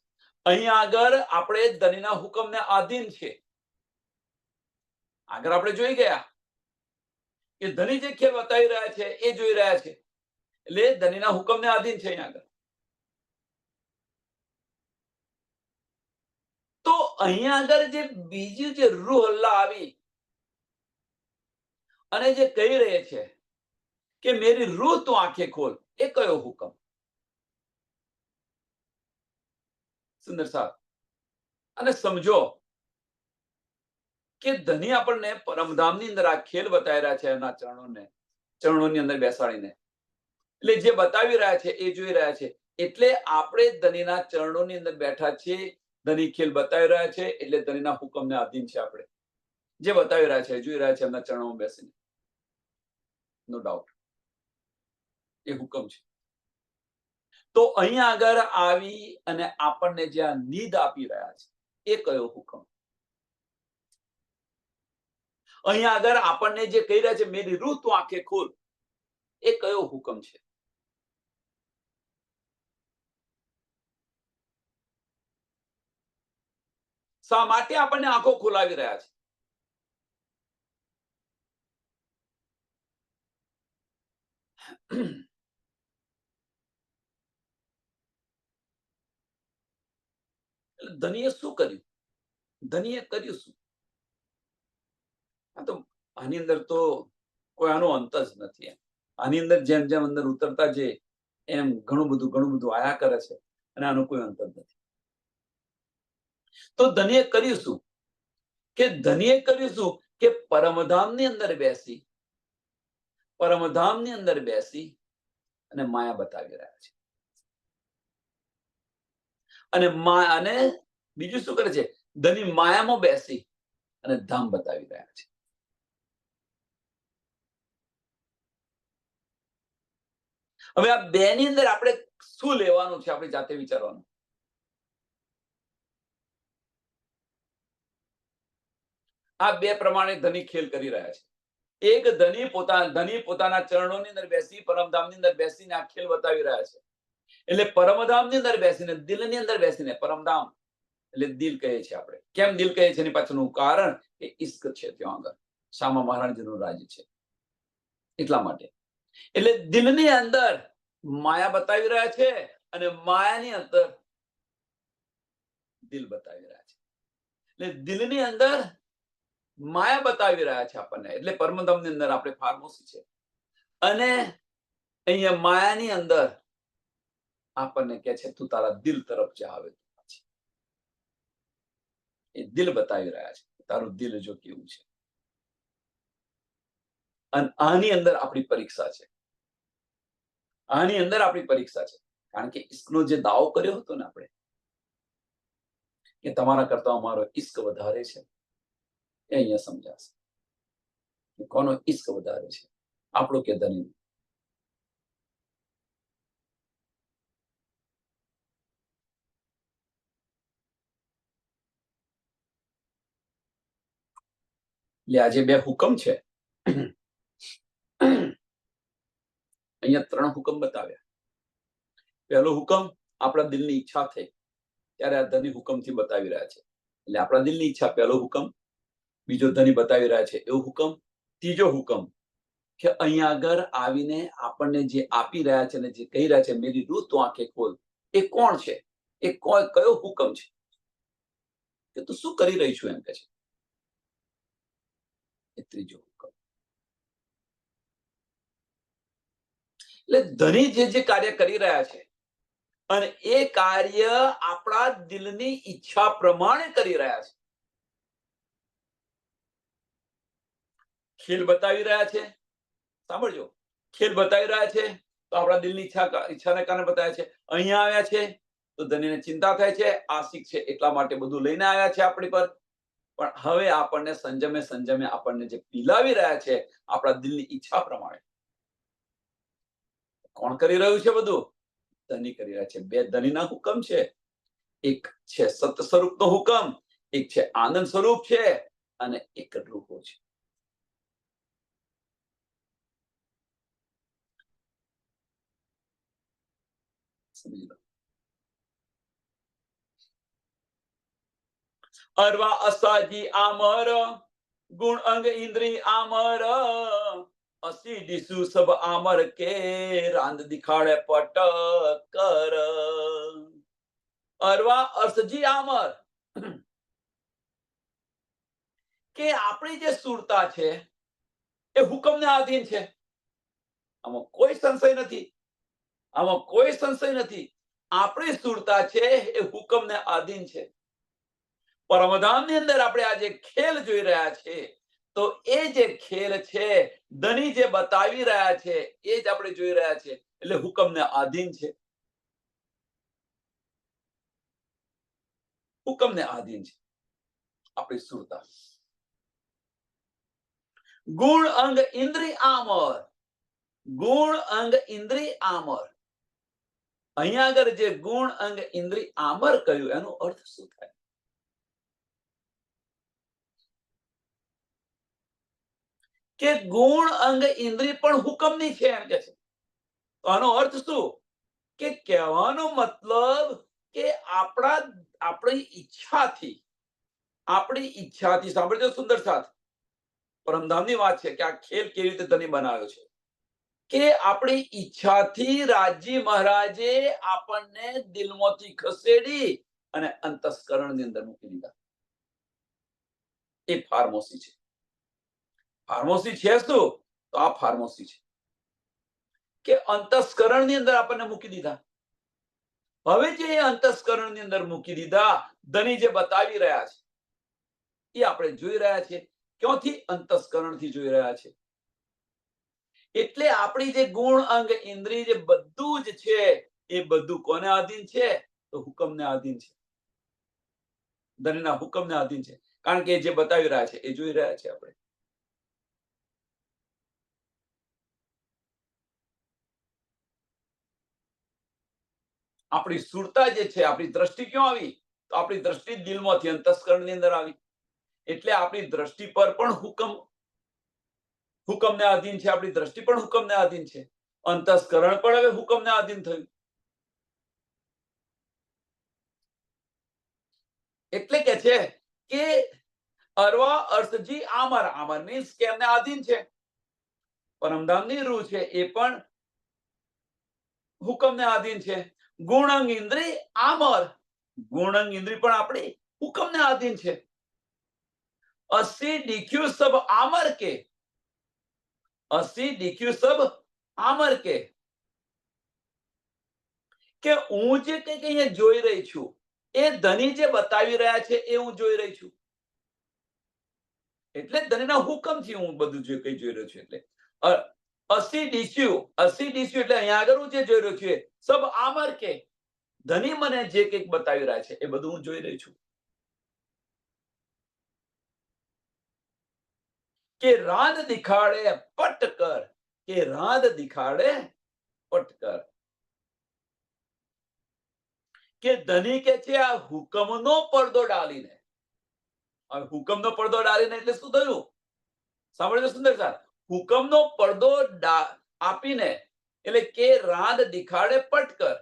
Speaker 1: અહીંયા આગળ આપણે ધનીના હુકમને આધીન છે. આગળ આપણે જોઈ ગયા કે ધની જે ખેલ બતાવી રહ્યા છે એ જોઈ રહ્યા છે. એટલે ધણીના હુકમને આધીન છે અહીંયા આગળ. તો અહીંયા આગળ જે બીજી જે રૂહ અલ્લાહ આવી અને જે કહી રહે છે કે મેરી રૂહ તું આંખે ખોલ, એ કયો હુકમ? સુંદર સાહેબ, અને સમજો કે ધણી આપણને પરમધામની અંદર આ ખેલ બતાવી રહ્યા છે એના ચરણોની અંદર બેસાડીને. એટલે જે બતાવી રહ્યા છે એ જોઈ રહ્યા છે. એટલે આપણે ધણીના ચરણોની અંદર બેઠા છીએ. ધણી ખેલ બતાવી રહ્યા છે એટલે ધણીના હુકમને આધીન છે. આપણે જે બતાવી રહ્યા છે જોઈ રહ્યા છે એમના ચરણોમાં બેસીને. નો ડાઉટ એ હુકમ છે. તો અહીંયા આગળ આવી અને આપણને જે આ નીંદ આપી રહ્યા છે એ કયો હુકમ? અહીંયા આગળ આપણને જે કહી રહ્યા છે મેરી રૂહ તું આંખે ખોલ, એ કયો હુકમ છે? શા માટે આપણને આંખો ખોલાવી રહ્યા છે? ધણીએ શું કર્યું? ધણીએ કર્યું શું? તો આની અંદર તો કોઈ આનો અંત જ નથી. આની અંદર જેમ જેમ અંદર ઉતરતા જઈએ એમ ઘણું બધું આયા કરે છે અને આનો કોઈ અંત જ નથી. તો ધણીએ કર્યું શું? કે ધણીએ કર્યું શું કે પરમધામની અંદર બેસી અને માયા બતાવી રહ્યા છે. અને બીજું શું કરે છે? ધણી માયામાં બેસી અને ધામ બતાવી રહ્યા છે. હવે આ બે ની અંદર આપણે શું લેવાનું છે? આપણી જાતે વિચારવાનું. આ બે પ્રમાણે ધણી ખેલ કરી રહ્યા છે. એક ધણી પોતાના ચરણોની અંદર બેસી પરમધામની અંદર બેસીને આ ખેલ બતાવી રહ્યા છે. એટલે પરમધામની અંદર બેસીને દિલની અંદર બેસીને, પરમધામ એટલે દિલ કહે છે આપણે. કેમ દિલ કહે છે? એની પાછળનું કારણ કે ઇશ્ક છે. ત્યાં આગળ શામા મહારાજનું રાજ્ય છે એટલા માટે. એટલે દિલની અંદર માયા બતાવી રહ્યા છે અને માયાની અંદર દિલ બતાવી રહ્યા છે. એટલે દિલની અંદર માયા બતાવી રહ્યા છે આપણને. એટલે પરમધામની અંદર આપણે ફાર્મસી છે અને અહીંયા માયાની અંદર આપણને કહે છે તું તારા દિલ તરફ જા. આવે એ દિલ બતાવી રહ્યા છે. તારું દિલ જો કેવું છે. અને આની અંદર આપણી પરીક્ષા છે. આની અંદર આપણી પરીક્ષા છે. કારણ કે ઈશ્કનો જે દાવો કર્યો હતો ને આપણે કે તમારા કરતા અમારો ઈશ્ક વધારે છે, એ અહીંયા સમજાશે કે કોનો ઈશ્ક વધારે છે, આપણો કે ધણી. એટલે આજે બે હુકમ છે. અહીંયા 3 હુકમ બતાવ્યા. પહેલો હુકમ આપણા દિલની ઈચ્છા થઈ ત્યારે આ ધણી હુકમથી બતાવી રહ્યા છે. એટલે આપણા દિલની ઈચ્છા પહેલો હુકમ. બીજો ધણી બતાવી રહ્યા છે એવો હુકમ. ત્રીજો હુકમ કે અહીંયા આગળ આવીને આપણને જે આપી રહ્યા છે અને જે કહી રહ્યા છે મેરી રૂહ તું આંખે ખોલ, એ કોણ છે? એ કયો હુકમ છે? કે તું શું કરી રહી છું? એમ કે છે. એ ત્રીજો હુકમ. એટલે ધણી જે કાર્ય કરી રહ્યા છે અને એ કાર્ય આપણા દિલની ઈચ્છા પ્રમાણે કરી રહ્યા છે. ખેલ બતાવી રહ્યા છે. સાંભળજો, ખેલ બતાવી રહ્યા છે તો આપણા દિલની ઈચ્છાને કારણે બતાવ્યા છે. અહીંયા આવ્યા છે તો ધણીને ચિંતા થાય છે, આશિક છે એટલા માટે બધું લઈને આવ્યા છે આપણી પર. પણ હવે આપણને સંજમે આપણને જે પીલાવી રહ્યા છે આપણા દિલની ઈચ્છા પ્રમાણે. કોણ કરી રહ્યું છે બધું? ધણી કરી રહ્યા છે. બે ધણીના હુકમ છે. એક છે સત સ્વરૂપનો હુકમ, એક છે આનંદ સ્વરૂપ છે અને એક રૂહો છે. સમજી લો. અરવા અસાજી આમર, ગુણ અંગ ઇન્દ્રી આમર, અસી ડીસુ સબ આમર કે રાંદ દિખાડે પટ કર અરવા અર્થજી આમર કે આપણી જે સુરતા છે એ હુકમને આધીન છે. આમાં કોઈ સંશય નથી, આમાં કોઈ સંશય નથી. આપણી સુરતા છે એ હુકમને આધીન છે. પરમધામની અંદર આપણે આજે ખેલ જોઈ રહ્યા છે, તો એ જે ખેલ છે, ધની જે બતાવી રહ્યા છે, એ જ આપણે જોઈ રહ્યા છે, એટલે હુકમને આધીન છે. હુકમને આધીન છે આપણી સુરતા. ગુણ અંગ ઇન્દ્રિ આમર, ગુણ અંગ ઇન્દ્રિ આમર. અહીંયા આગળ જે ગુણ અંગ ઇન્દ્રિ આમર કહ્યું એનો અર્થ શું થાય? કે ગુણ અંગ ઇન્દ્રિ પણ હુકમની છે એમ કે છે. તો આનો અર્થ શું? કે કહેવાનો મતલબ કે આપણી ઈચ્છાથી સાંભળજો સુંદર સાથ, પરમધામની વાત છે કે આ ખેલ કેવી રીતે ધની બનાવ્યો છે. કે આપણી ઈચ્છાથી રાજી મહારાજે આપણને દિલમાંથી ખસેડી અને અંતસ્કરણની અંદર મૂકી દીધા. એ ફાર્મોસી છે. ફાર્મોસી છે શું? તો આ ફાર્મોસી છે કે અંતસ્કરણની અંદર આપણને મૂકી દીધા. હવે જે અંતસ્કરણની અંદર મૂકી દીધા, ધની જે બતાવી રહ્યા છે એ આપણે જોઈ રહ્યા છીએ. ક્યાંથી? અંતસ્કરણથી જોઈ રહ્યા છે. એટલે આપણી જે ગુણ અંગ ઇન્દ્રિય જે બધું જ છે એ બધું કોને આધીન છે? તો હુકમને આધીન છે. ધનીના હુકમને આધીન છે. કારણ કે જે બતાવી રહ્યા છે એ જોઈ રહ્યા છે આપણે. આપણી સુરતા જે છે, આપણી દ્રષ્ટિ ક્યાં આવી? તો આપણી દ્રષ્ટિ દિલમાંથી અંતસ્કરણની અંદર આવી. એટલે આપણી દ્રષ્ટિ પર પણ હુકમને આધીન છે. આપણી દ્રષ્ટિ પણ હુકમને આધીન છે. અંતસ્કરણ પણ હવે હુકમને આધીન થયું. એટલે કે છે કે અરવા અર્થજી આમર. આમર મીન્સ કે એમને આધીન છે. પરમધામની રૂહ છે એ પણ હુકમને આધીન છે. ગુણંગ ઇન્દ્રિ આમર, ગુણંગ ઇન્દ્રિ પણ આપણી હુકમને આધીન છે. અસી ડીક્યુ સબ આમર કે, અસી ડીક્યુ સબ આમર કે હું જે કંઈક અહીંયા જોઈ રહી છું એ ધની જે બતાવી રહ્યા છે એ હું જોઈ રહી છું. એટલે ધનીના હુકમથી હું બધું જે કંઈ જોઈ રહ્યો છું. એટલે અસી ડીસ્યુ એટલે અહીંયા આગળ હું જે જોઈ રહ્યો છું સબ આમર કે, ધની મને જે કંઈક બતાવી રહ્યા છે એ બધું હું જોઈ રહી છું. કે રાંદ દિખાડે પટ કર, કે રાંદ દિખાડે પટ કર. કે ધની કે છે આ હુકમનો પડદો ડાલીને. હુકમનો પડદો ડાલીને એટલે શું થયું? સાંભળજો સુંદર સાહેબ, હુકમનો પડદો આપીને એટલે કે રાંદ દિખાડે પટ કર.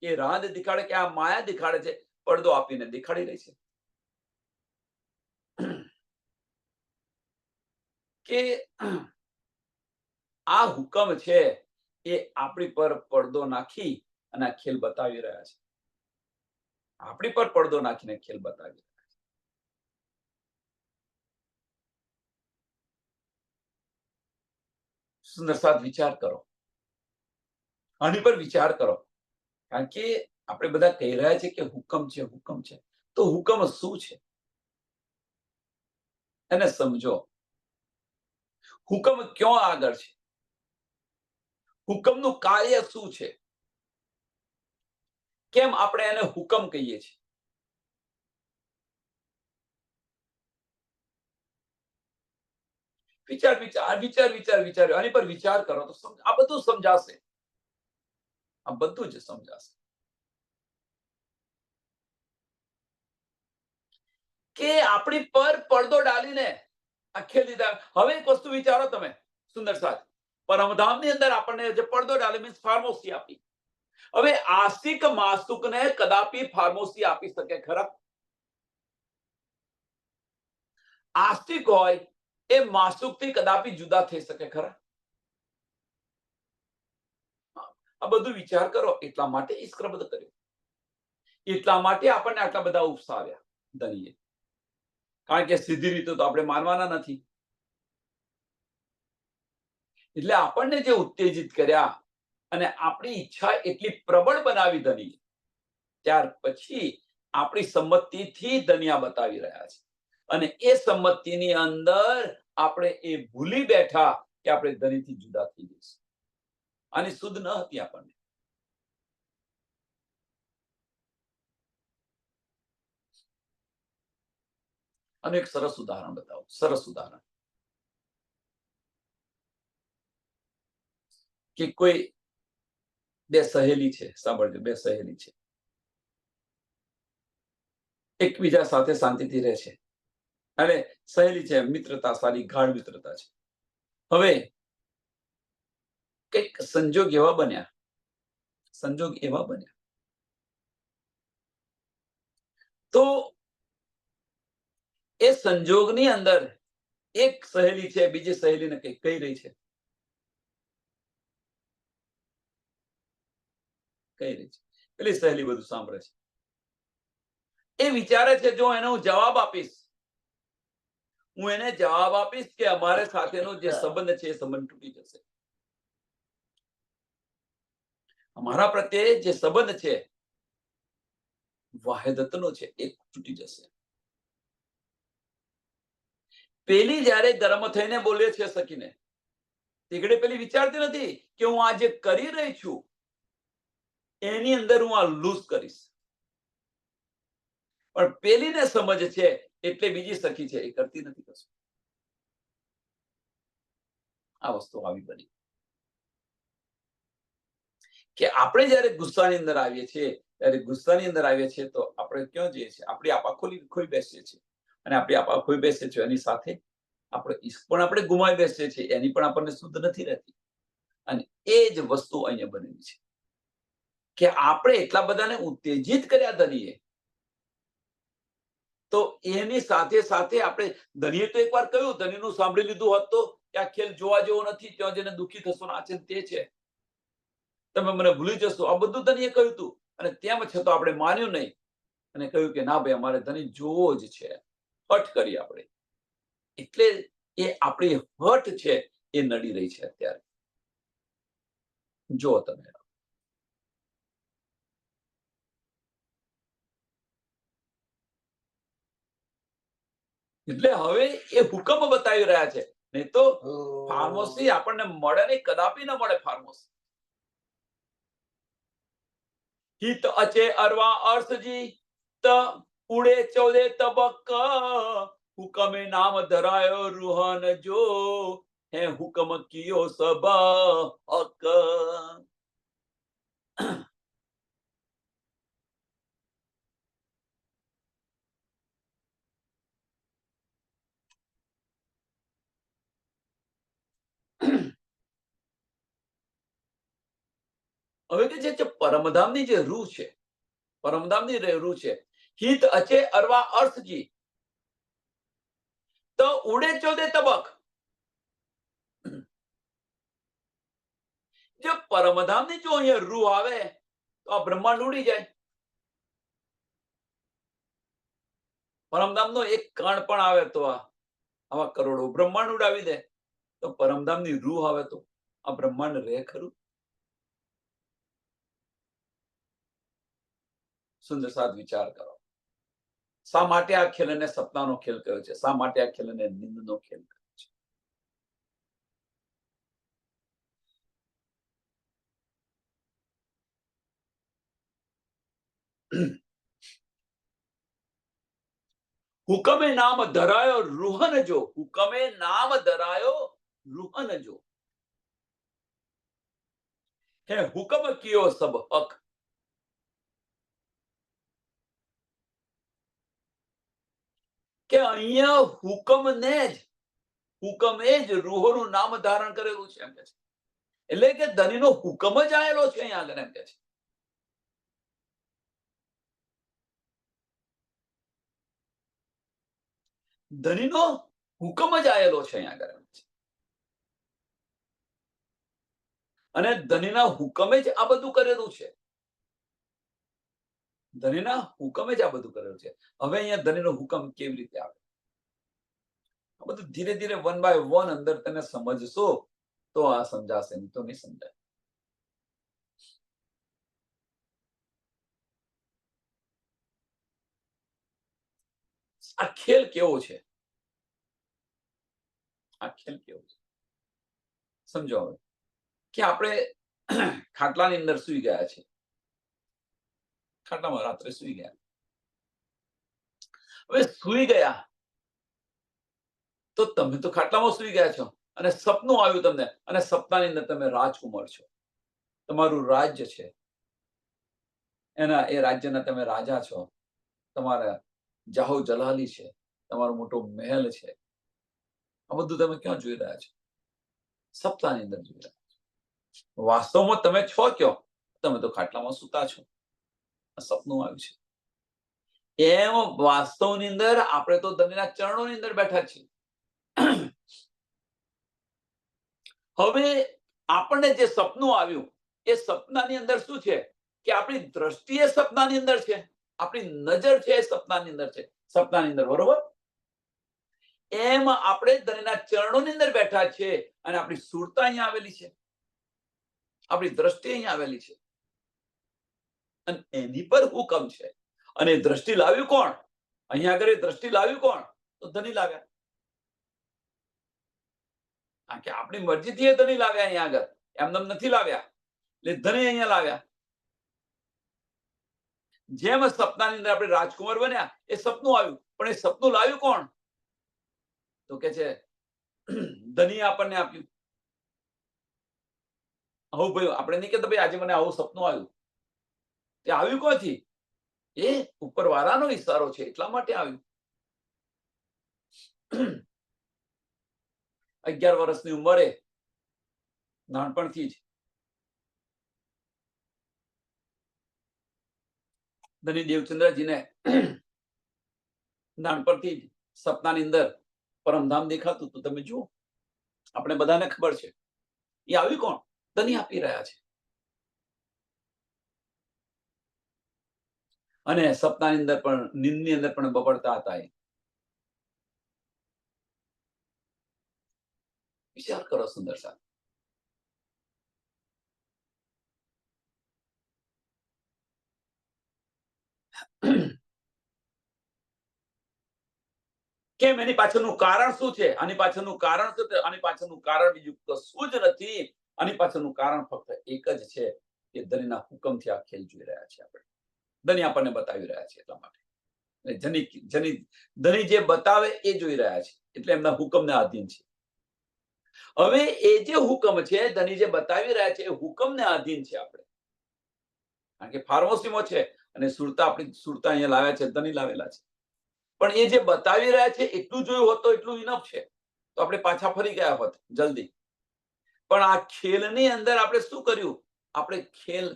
Speaker 1: કે રાંદ દિખાડે કે આ માયા દિખાડે છે, પડદો આપીને દેખાડી રહી છે. કે આ હુકમ છે એ આપણી પર પડદો નાખી અને આ ખેલ બતાવી રહ્યા છે. આપણી પર પડદો નાખીને ખેલ બતાવી રહ્યા છે. સુંદર સાથ વિચાર કરો, આની પર વિચાર કરો. કારણ કે આપણે બધા કહી રહ્યા છે કે હુકમ છે, હુકમ છે. તો હુકમ શું છે એને સમજો. હુકમ ક્યાં આગળ છે? હુકમનું કાર્ય શું છે? કેમ આપણે એને હુકમ કહીએ છીએ? વિચાર આની પર વિચાર કરો તો આ બધું સમજાશે. આ બધું જ સમજાશે. કે આપણી પર પડદો ડાલીને આખે દીધા. હવે એક વસ્તુ વિચારો તમે સુંદર સાથ, પરમધામની અંદર આપણને જે પડદો ડાલી મીન્સ ફાર્મોસી આપી. હવે આસ્તિક માસ્તુકને કદાપી ફાર્મોસી આપી શકે ખરા? આસ્તિક હોય એ માસ્તુકથી કદાપી જુદા થઈ શકે ખરા? આ બધું વિચાર કરો. એટલા માટે ઈશ્વરબદ્ધ કર્યો. એટલા માટે આપણને આટલા બધા ઉપસાવ્યા ધણીએ. કારણ કે સીધી રીતે તો આપણે માનવાના નથી. એટલે આપણને જે ઉત્તેજિત કર્યા અને આપણી ઈચ્છા એટલી પ્રબળ બનાવી ધણીએ, ત્યાર પછી આપણી સંમતિથી ધનિયા બતાવી રહ્યા છે. અને એ સંમતિની અંદર આપણે એ ભૂલી બેઠા કે આપણે ધણીથી જુદા થઈ જઈશું. આની સુધ ન હતી આપણને. અને એક સરસ ઉદાહરણ બતાવો. સરસ ઉદાહરણ કે કોઈ બે સહેલી છે. સાંભળજો, બે સહેલી છે, એકબીજા સાથે શાંતિથી રહે છે. અને સહેલી છે, મિત્રતા સારી, ગાઢ મિત્રતા છે. હવે કઈક સંજોગ એવા બન્યા, સંજોગ એવા બન્યા તો એ સંજોગની અંદર એક સહેલી છે બીજી સહેલીને કઈ કહી રહી છે, કહી રહી છે. પેલી સહેલી બધું સાંભળે છે. એ વિચારે છે જો એને હું જવાબ આપીશ, હું એને જવાબ આપીશ કે અમારે સાથેનો જે સંબંધ છે એ સંબંધ તૂટી જશે. અમારા પ્રત્યે જે સંબંધ છે વાહેદતનો છે એ તૂટી જશે. પેલી જયારે ગરમ થઈને બોલે છે સખીને, તીકડે પેલી વિચારતી નથી કે હું આ જે કરી રહી છું એની અંદર હું આ લૂઝ કરીશ. પણ પેલીને સમજ છે એટલે બીજી સખી છે એ કરતી નથી કશું. આ વસ્તુ આવી બની કે આપણે જયારે ગુસ્સાની અંદર આવીએ છીએ ત્યારે ગુસ્સાની અંદર આવીએ છીએ તો આપણે ક્યાં જઈએ છીએ? આપણી આપા ખોઈ બેસીએ છીએ. અને આપણી આપા ખોઈ બેસીએ છીએ એની સાથે આપણે ઈશ્ક પણ આપણે ગુમાવી બેસીએ છીએ. એની પણ આપણને શુદ્ધ નથી રહેતી. અને એ જ વસ્તુ અહીંયા બનેલી છે કે આપણે એટલા બધાને ઉત્તેજિત કર્યા ધનીએ, તો એની સાથે સાથે આપણે ધનીએ તો એકવાર કહ્યું, ધનીનું સાંભળી લીધું હોત તો કે આ ખેલ જોવા જેવો નથી, ત્યાં જઈને દુઃખી થશો ને આ છે તે છે, તમે મને ભૂલી જશો, આ બધું ધનીએ કહ્યું હતું. અને તેમ છતાં આપણે માન્યું નહીં અને કહ્યું કે ના ભાઈ અમારે ધની જોવો જ છે. હઠ કરી આપણે. એટલે એ આપણી હઠ છે એ નડી રહી છે અત્યારે. જો તમે એટલે હવે એ હુકમ બતાવી રહ્યા છે. નહીં તો ફાર્મસી આપણને મળે નહીં, કદાપી ન મળે ફાર્મસી. હિત અચે અરવા અર્થજી ત ઉડે 14 તબક હુકમે નામ ધરાયો રૂહન જો હે હુકમ કિયો સબ હક. હવે કે છે પરમધામની જે રૂહ છે, પરમધામની રૂહ છે, હિત અચે અરવા અર્થજી તો ઉડે 14 તબક. જે પરમધામની જો અહીંયા રૂહ આવે તો આ બ્રહ્માંડ ઉડી જાય. પરમધામનો એક કણ પણ આવે તો આવા કરોડો બ્રહ્માંડ ઉડાવી દે. તો પરમધામની રૂહ આવે તો આ બ્રહ્માંડ રહે ખરું? સુંદર સાદ વિચાર કરો. શા માટે આ ખેલને સપનાનો ખેલ કહ્યો છે? શા માટે આ ખેલને નિંદનો ખેલ કહ્યો છે? હુકમે નામ ધરાયો રૂહન જો, હુકમે નામ ધરાયો રૂહન જો હે હુકમ કિયો સબ હક. કે અહીંયા હુકમને જ, હુકમે જ રૂહોનું નામ ધારણ કરેલું છે એમ કે છે. એટલે કે ધનીનો હુકમ જ આવેલો છે અહીંયા આગળ એમ કે છે. ધનીનો હુકમ જ આવેલો છે અહીંયા આગળ એમ છે. અને ધણીના હુકમે જ આ બધું કરેલું છે. ધણીના હુકમે જ આ બધું કરેલું છે. હવે અહીંયા ધણીનો હુકમ કેવી રીતે આવે? આ બધું ધીરે ધીરે વન બાય વન અંદર તેને સમજશો તો આ સમજાશે, નહીં તો નહીં સમજાય. આ ખેલ કેવો છે? આ ખેલ કેવો છે સમજો. હવે કે આપણે ખાટલાની અંદર સુઈ ગયા છે. ખાટલામાં રાત્રે સુઈ ગયા. હવે સુઈ ગયા તો તમે તો ખાટલામાં સુઈ ગયા છો અને સપનું આવ્યું તમને, અને સપનાની અંદર તમે રાજકુમાર છો. તમારું રાજ્ય છે, એ રાજ્યના તમે રાજા છો. તમારા જાહો જલાલી છે, તમારો મોટો મહેલ છે. આ બધું તમે ક્યાં જોઈ રહ્યા છો? સપનાની અંદર જોઈ રહ્યા છો. વાસ્તવમાં તમે છો ક્યાં? તમે તો ખાટલામાં સૂતા છો. આ સપનું આવ્યું છે. એમ વાસ્તવની અંદર આપણે તો ધણીના ચરણોની અંદર બેઠા છીએ. હવે આપણને જે સપનું આવ્યું એ સપનાની અંદર શું છે કે આપણી દ્રષ્ટિ એ સપનાની અંદર છે, આપણી નજર છે એ સપનાની અંદર છે. સપનાની અંદર, બરોબર? એમ આપણે ધણીના ચરણોની અંદર બેઠા છે અને આપણી સુરતા અહીંયા આવેલી છે, આપણી દ્રષ્ટિ અહીંયા આવેલી છે અને એની પર હુકમ છે. અને દ્રષ્ટિ લાવ્યું કોણ? અહીંયા આગળ દ્રષ્ટિ લાવ્યું કોણ? તો ધણી લાવ્યા. કારણ કે આપણી મરજીથી એ ધણી લાવ્યા. અહીંયા આગળ એમનેમ નથી લાવ્યા, એટલે ધણી અહીંયા લાવ્યા. જેમ સપનાની અંદર આપણે રાજકુમાર બન્યા, એ સપનું આવ્યું, પણ એ સપનું લાવ્યું કોણ? તો કે છે ધણી આપણને આપ્યું. આવું ભાઈ આપણે નહીં કહેતા ભાઈ આજે મને આવું સપનું આવ્યું. તે આવ્યું કોથી? એ ઉપરવાળાનો ઈશારો છે, એટલા માટે આવ્યું. 11 વર્ષની ઉંમરે નાનપણથી જ ધની દેવચંદ્રજીને નાનપણથી જ સપનાની અંદર પરમધામ દેખાતું હતું. તમે જુઓ, આપણે બધાને ખબર છે. એ આવ્યું કોણ? ધની આપી રહ્યા છે. અને સપનાની અંદર પણ, નીંદની અંદર પણ બબડતા હતા. એ વિચાર કરો સુંદર સાહેબ. કેમ? એની પાછળનું કારણ શું છે? આની પાછળનું કારણ શું છે? આની પાછળનું કારણ બીજું કશું જ નથી. આની પાછળનું કારણ ફક્ત એક જ છે કે ધણીના હુકમથી આ ખેલ જોઈ રહ્યા છે આપણે. ધણી આપણને બતાવી રહ્યા છે એટલા માટે. ધણી જે બતાવે એ જોઈ રહ્યા છે, એટલે એમના હુકમને આધીન છે. હવે એ જે હુકમ છે, ધણી જે બતાવી રહ્યા છે, એ હુકમને આધીન છે આપણે. કારણ કે ફાર્મસીમાં છે અને સુરતા, આપણી સુરતા અહીંયા લાવ્યા છે, ધણી લાવેલા છે. પણ એ જે બતાવી રહ્યા છે એટલું જોયું હોત તો એટલું ઇનફ છે, તો આપણે પાછા ફરી ગયા હોત જલ્દી. પણ આ ખેલની અંદર આપણે શું કર્યું? આપણે ખેલ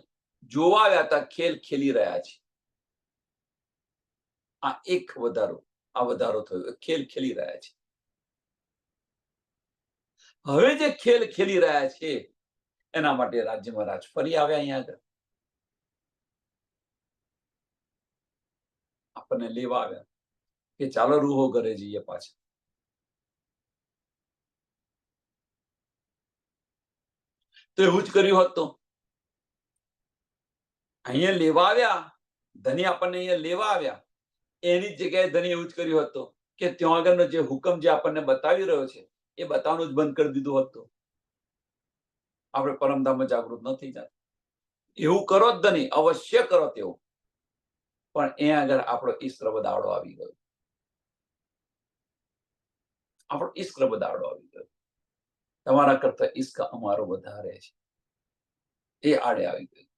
Speaker 1: જોવા આવ્યા હતા, ખેલ ખેલી રહ્યા છે. આ એક વધારો, આ વધારો થયો. ખેલ ખેલી રહ્યા છે. હવે જે ખેલ ખેલી રહ્યા છે એના માટે રાજ્યમાં રાજ ફરી આવ્યા. અહીંયા આગળ આપણને લેવા આવ્યા કે ચાલો રૂહો ઘરે જઈએ પાછા. તો એવું જ કર્યું હોત તો અહીંયા લેવા આવ્યા. ધણી આપણને અહીંયા લેવા આવ્યા, એની જગ્યાએ ધણી એવું જ કર્યું હતું કે ત્યાં આગળનો જે હુકમ જે આપણને બતાવી રહ્યો છે એ બતાવવાનું જ બંધ કરી દીધું હતું. આપણે પરમધામમાં જાગૃત ન થઈ જાય. એવું કરો જ ધણી, અવશ્ય કરો તેવું. પણ એ આગળ આપણો ઈશ્વર દાડો આવી ગયો. આપણો ઈશ્વર દાડો આવી ગયો. તમારા કરતા ઈશ્ક અમારો વધારે છે, એ આડે આવી ગયું.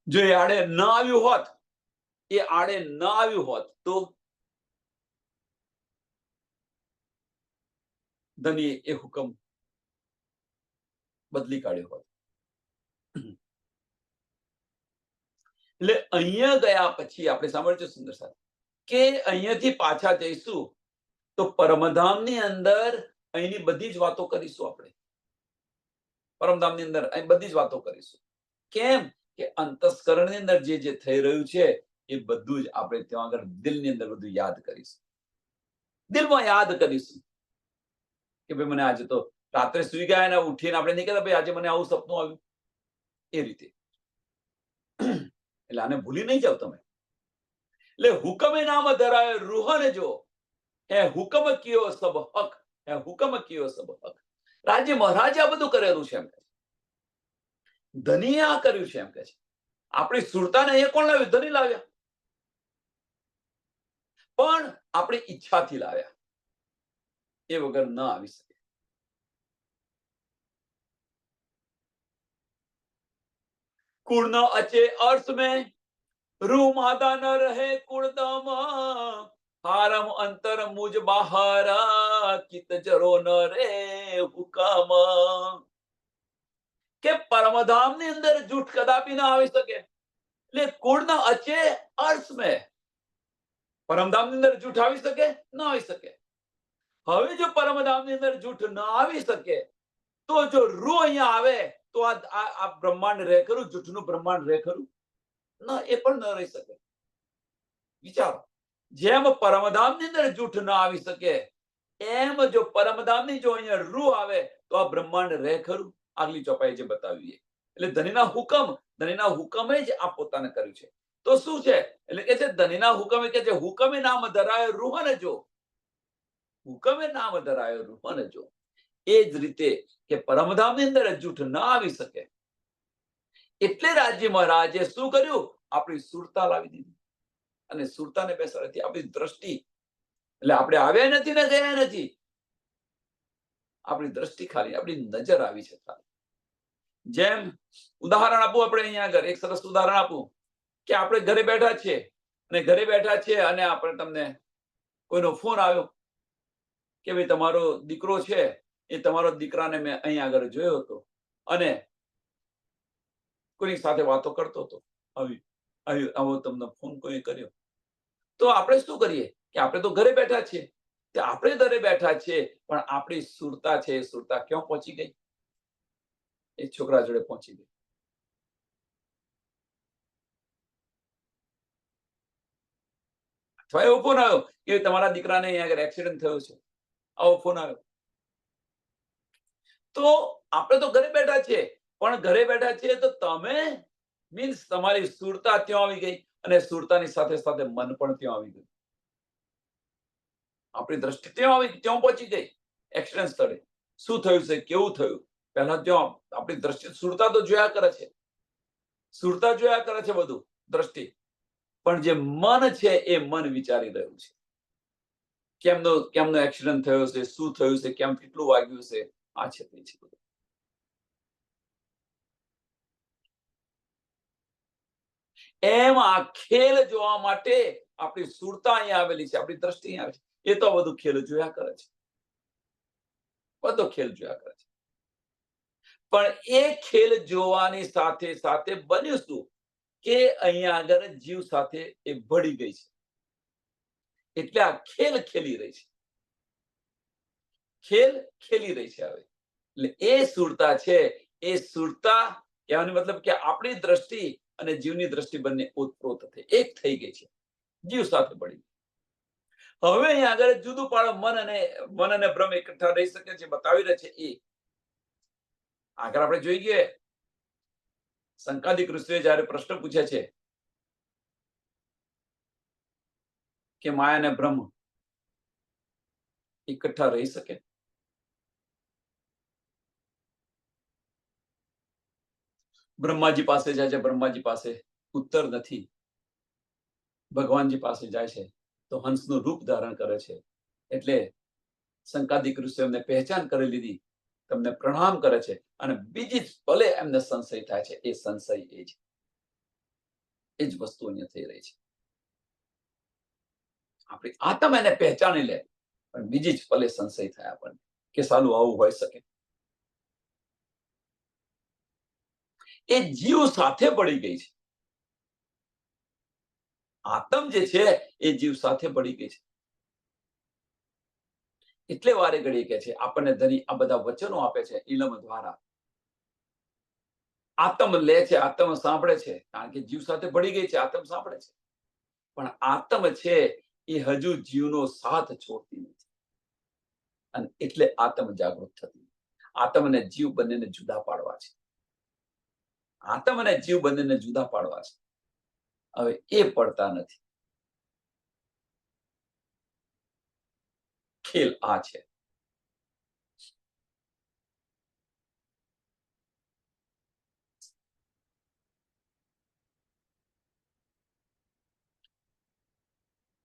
Speaker 1: જો એ આડે ન આવ્યું હોત, એ આડે ન આવ્યું હોત તો ધણીએ એ હુકમ બદલી કાઢ્યો હોત. એટલે અહીંયા ગયા પછી આપણે સાંભળ્યું છે સુંદર સાહેબ કે અહીંયાથી પાછા જઈશું તો પરમધામની અંદર અહીંની બધી જ વાતો કરીશું. આપણે પરમધામની અંદર અહીં બધી જ વાતો કરીશું. કેમ કે અંતસ્કરણની અંદર જે જે થઈ રહ્યું છે એ બધું જ આપણે ત્યાં આગળ દિલની અંદર બધું યાદ કરીશું. દિલમાં યાદ કરીશું કે ભાઈ મને આજે તો રાત્રે સુઈ ગયા અને ઉઠીને આપણે નહીં કહેતા ભાઈ આજે મને આવું સપનું આવ્યું. એ રીતે એટલે આને ભૂલી નહીં જાવ તમે. એટલે હુકમે નામ ધરાય રૂહને જો હે હુકમ કિયો સબ હક, હે હુકમ કિયો સબ હક. રાજ્ય મહારાજે આ બધું કરેલું છે એમ કે ધનીએ આ કર્યું છે એમ કે છે. આપણી સુરતાને એ કોણ લાવ્યું? ધની લાવ્યા, પણ આપણી ઈચ્છાથી લાવ્યા. એ વગર ન આવી શકે. કુળ ન અચે અર્થ મેં રૂ માદા ન રહે કુળદામાં, હારમ અંતર મુજ બહારા કિત જરો ન રે હુકમ. કે પરમધામની અંદર જૂઠ કદાપી ના આવી શકે. એટલે કુળના અચે અર્થ મેં પરમધામની અંદર જૂઠ આવી શકે? ન આવી શકે. હવે જો પરમધામની અંદર જૂઠ ન આવી શકે તો જો રૂ અહીંયા આવે તો આ બ્રહ્માંડ રહે ખરું? જૂઠનું બ્રહ્માંડ રહે ખરું? ના, એ પણ ન રહી શકે. વિચારો, જેમ પરમધામની અંદર જૂઠ ન આવી શકે એમ જો પરમધામની જો અહીંયા રૂ આવે તો આ બ્રહ્માંડ રહે ખરું? આગલી ચોપાઈ જે બતાવીએ. એટલે ધનીના હુકમે જ આ પોતાને કર્યું છે. તો શું છે? એટલે કે છે ધનીના હુકમે કે છે હુકમે નામ ધરાય રૂહને જો, હુકમે નામ ધરાય રૂહને જો. એ જ રીતે કે પરમધામની અંદર જૂઠ ન આવી શકે એટલે રાજ્ય મહારાજે શું કર્યું? આપણી સુરતા લાવી દીધી. અને સુરતાને બેસાડી આપણી દ્રષ્ટિ. એટલે આપણે આવ્યા નથી ને ગયા નથી, આપણી દ્રષ્ટિ ખાલી, આપણી નજર આવી છે ખાલી. જેમ ઉદાહરણ આપું, આપણે અહીંયા આગળ એક સરસ ઉદાહરણ આપું કે આપણે ઘરે બેઠા છીએ અને આપણે તમને કોઈનો ફોન આવ્યો કે ભાઈ તમારો દીકરો છે, એ તમારો દીકરાને મેં અહીંયા આગળ જોયો હતો અને કોઈની સાથે વાતો કરતો હતો, આવો તમને ફોન કોઈ કર્યો. તો આપણે શું કરીએ કે આપણે તો ઘરે બેઠા છીએ, પણ આપણી સુરતા છે એ સુરતા ક્યાં પહોંચી ગઈ? એ છોકરા જોડે પહોંચી ગઈ. અથવા એવો ફોન આવ્યો કે તમારા દીકરાને અહીંયા આગળ એક્સિડન્ટ થયો છે, આવો ફોન આવ્યો. તો આપણે તો ઘરે બેઠા છીએ, પણ ઘરે બેઠા છીએ તો તમે મીન્સ તમારી સુરતા ત્યાં આવી ગઈ અને સુરતાની સાથે સાથે મન પણ ત્યાં આવી ગયું. આપણી દ્રષ્ટિ ત્યાં પહોંચી ગઈ. એક્સિડન્ટ સ્થળે શું થયું છે, કેવું થયું, પહેલા ત્યાં આપણી દ્રષ્ટિ સુરતા તો જોયા કરે છે, બધું દ્રષ્ટિ. પણ જે મન છે એ મન વિચારી રહ્યું છે કેમનો એક્સિડન્ટ થયો છે, શું થયું છે, કેમ કેટલું વાગ્યું છે, આ છે તે છે બધું. એમ આ ખેલ જોવા માટે આપણી સુરતા અહીંયા આવેલી છે, આપણી દ્રષ્ટિ અહીંયા આવે છે. એ તો બધું ખેલ જોયા કરે છે, બધો ખેલ જોયા કરે છે. પણ એ ખેલ જોવાની સાથે સાથે બન્યું શું કે અહીંયા આગળ જીવ સાથે એ ભળી ગઈ છે. એટલે આ ખેલ ખેલી રહી છે, હવે એટલે એ સુરતા છે, એ સુરતા કહેવાનો મતલબ કે આપણી દ્રષ્ટિ અને જીવની દ્રષ્ટિ બંને ઓતપ્રોત થઈ એક થઈ ગઈ છે, જીવ સાથે ભળી. હવે અહીંયા આગળ જુદું પાડો મન અને ભ્રમ એકઠા રહી શકે છે, બતાવી રહે છે. એ આગળ આપણે જોઈ ગયા સંકાદિક ઋષિએ જયારે પ્રશ્ન પૂછ્યા છે કે માયા અને બ્રહ્મ એકઠા રહી શકે? બ્રહ્માજી પાસે જાય છે, બ્રહ્માજી પાસે ઉત્તર નથી. ભગવાનજી પાસે જાય છે તો હંસનું રૂપ ધારણ કરે છે. એટલે સંકાદિક ઋષિએ એમને પહેચાન કરી લીધી, તમને પ્રણામ કરે છે અને બીજી જ ભલે એમને સંશય થાય છે, એ સંશય એ જ વસ્તુ અહીંયા થઈ રહી છે. આપણી આત્મ એને પહેચાની લે, પણ બીજી જ ભલે સંશય થાય આપણને કે સાલું આવું હોઈ શકે. એ જીવ સાથે પડી ગઈ છે. આત્મ જે છે એ જીવ સાથે ભળી ગઈ છે. એટલે વારે ઘડી કે છે આપણને ધણી આ બધા વચનો આપે છે ઇલમ દ્વારા. આત્મ લે છે, આત્મ સાંભળે છે, કારણ કે જીવ સાથે ભળી ગઈ છે, આત્મ સાંભળે છે. પણ આત્મ છે એ હજુ જીવનો સાથ છોડતી નથી, અને એટલે આત્મ જાગૃત થતી. આત્મ અને જીવ બંનેને જુદા પાડવા છે. આત્મ અને જીવ બંનેને જુદા પાડવા છે. હવે એ પડતા નથી. ખેલ આ છે.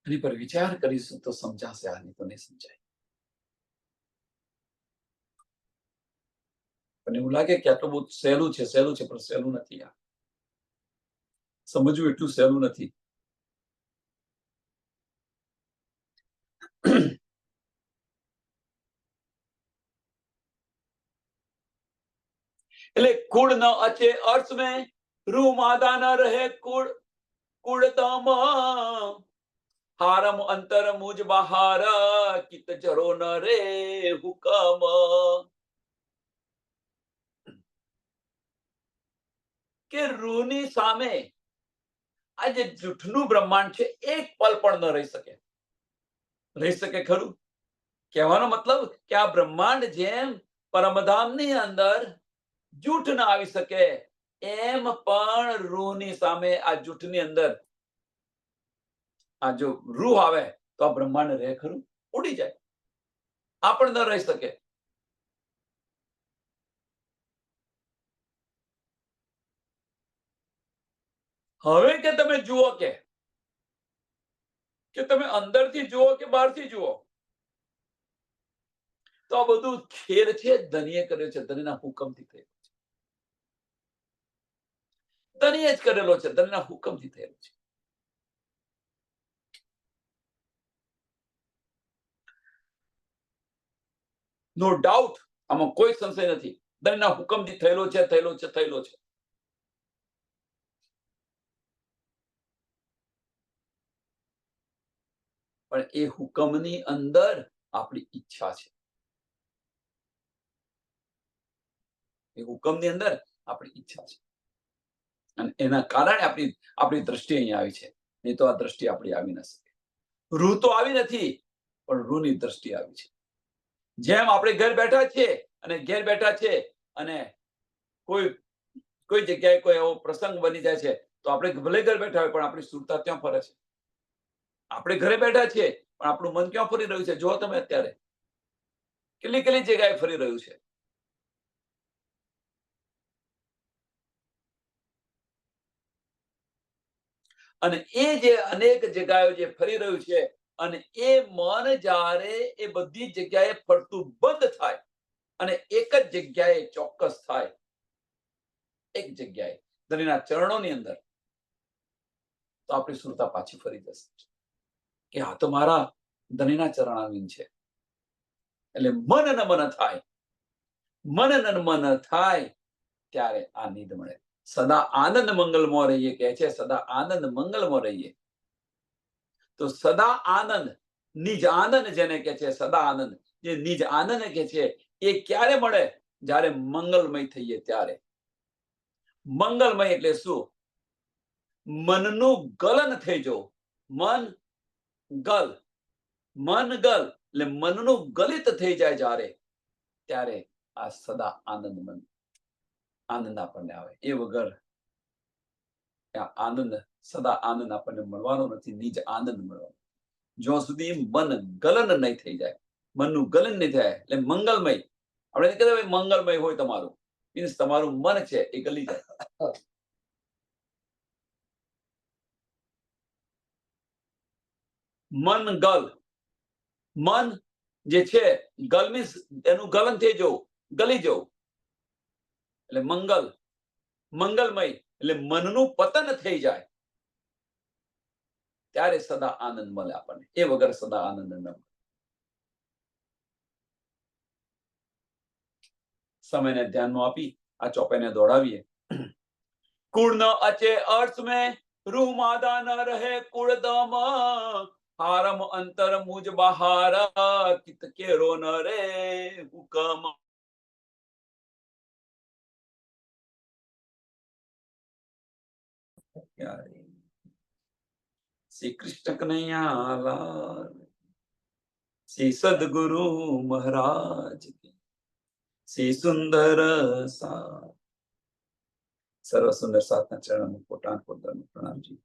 Speaker 1: એની પર વિચાર કરીશું તો સમજાશે, આની તો નહીં સમજાય. પણ એવું લાગે કે આટલું બહુ સહેલું છે, સહેલું છે, પણ સહેલું નથી. આ સમજવું એટલું સહેલું નથી. એટલે કુળ ન અચે અર્થ में રૂ માદા ન રહે કુળ કુળતમ હારમ અંતર મુજ બહાર કિત જરો ન રે હુકમ. કે રૂની સામે આ જે જૂઠનું બ્રહ્માંડ છે એક પલ પણ ન રહી શકે. રહી શકે ખરું? કહેવાનો મતલબ કે આ બ્રહ્માંડ જેમ પરમધામની અંદર જૂઠ ના આવી શકે, એમ પણ રૂહની સામે આ જૂઠની અંદર આ જો રૂહ આવે તો આ બ્રહ્માંડ રહે ખરું? ઉડી જાય. આ પણ ન રહી શકે. હવે કે તમે જુઓ કે તમે અંદરથી જુઓ કે બહારથી જુઓ, તો આ બધું ખેલ છે ધણીએ કર્યો છે, ધણીના હુકમથી થયેલું છે. ધણીએ જ કરેલો છે, ધણીના હુકમથી થયેલું છે. નો ડાઉટ, આમાં કોઈ સંશય નથી. ધણીના હુકમથી થયેલો છે, થયેલો છે, થયેલો છે. પણ એ હુકમની અંદર આપણી ઈચ્છા છે. એ હુકમની અંદર આપણી ઈચ્છા છે, અને એના કારણે આપણી દ્રષ્ટિ અહીંયા આવી છે. નહીં તો આ દ્રષ્ટિ આપણી આવી ન શકે. રૂહ તો આવી નથી, પણ રૂહની દ્રષ્ટિ આવી છે. જેમ આપણે ઘર બેઠા છીએ અને ઘેર બેઠા છે, અને કોઈ જગ્યાએ કોઈ એવો પ્રસંગ બની જાય છે, તો આપણે ભલે ઘર બેઠા હોય પણ આપણી સુરતા ત્યાં ફરે છે. આપણે ઘરે બેઠા છીએ પણ આપણું મન ક્યાં ફરી રહ્યું છે? જુઓ તમે અત્યારે કેટલી જગ્યાએ ફરી રહ્યું છે. અને એ જે અનેક જગ્યાએ જે ફરી રહ્યું છે, અને એ મન જ્યારે એ બધી જગ્યાએ ફરતું બંધ થાય અને એક જ જગ્યાએ ચોક્કસ થાય, એક જગ્યાએ ધણીના ચરણોની અંદર, તો આપણી સુરતા પાછી ફરી જશે કે આ તો મારા ધણીના ચરણાવીન છે. એટલે મન ન મન થાય, મન ન મન થાય ત્યારે આ નિધ મળે. સદા આનંદ મંગલમાં રહીએ કહે છે, સદા આનંદ મંગલમાં રહીએ. તો સદા આનંદ, નિજ આનંદ જેને કહે છે, સદા આનંદ, જે નિજ આનંદ કહે છે, એ ક્યારે મળે? જ્યારે મંગલમય થઈએ ત્યારે. મંગલમય એટલે શું? મનનું ગલન થઈ જવું. મન ગલ, મન ગલ એટલે મનનું ગલિત થઈ જાય જ્યારે, ત્યારે આ સદા આનંદ આપણને આવે. એ વગર આનંદ, સદા આનંદ આપણને મળવાનો નથી. નિજ આનંદ મળવાનો. જ્યાં સુધી મન ગલન નહીં થઈ જાય, મનનું ગલન નહીં થાય, એટલે મંગલમય. આપણે કહેવાય મંગલમય હોય તમારું, મીન્સ તમારું મન છે એ ગલી જાય. મન ગલ, મન જે છે ગલ મીન્સ એનું ગલન થઈ જવું, ગલી જવું, એટલે મંગલમય એટલે મનનું પતન થઈ જાય, ત્યારે સદા આનંદ મળે આપણને. એ વગર સદા આનંદ ન મળે. સમયને ધ્યાનમાં આપી આ ચોપાઈને દોડાવીએ. કુળ ન અચે અર્થ में રૂમાદા ન રહે કુળદમ, હારમ અંતર મુજ બહાર, કિત કેરો ન રે હુકમ. શ્રી કૃષ્ણ કનૈયા લાલ, શ્રી સદગુરુ મહારાજ કી, શ્રી સુંદર સાથ. સર્વ સુંદર સાધના ચરણ કોટાન કોટાન પ્રણામજી.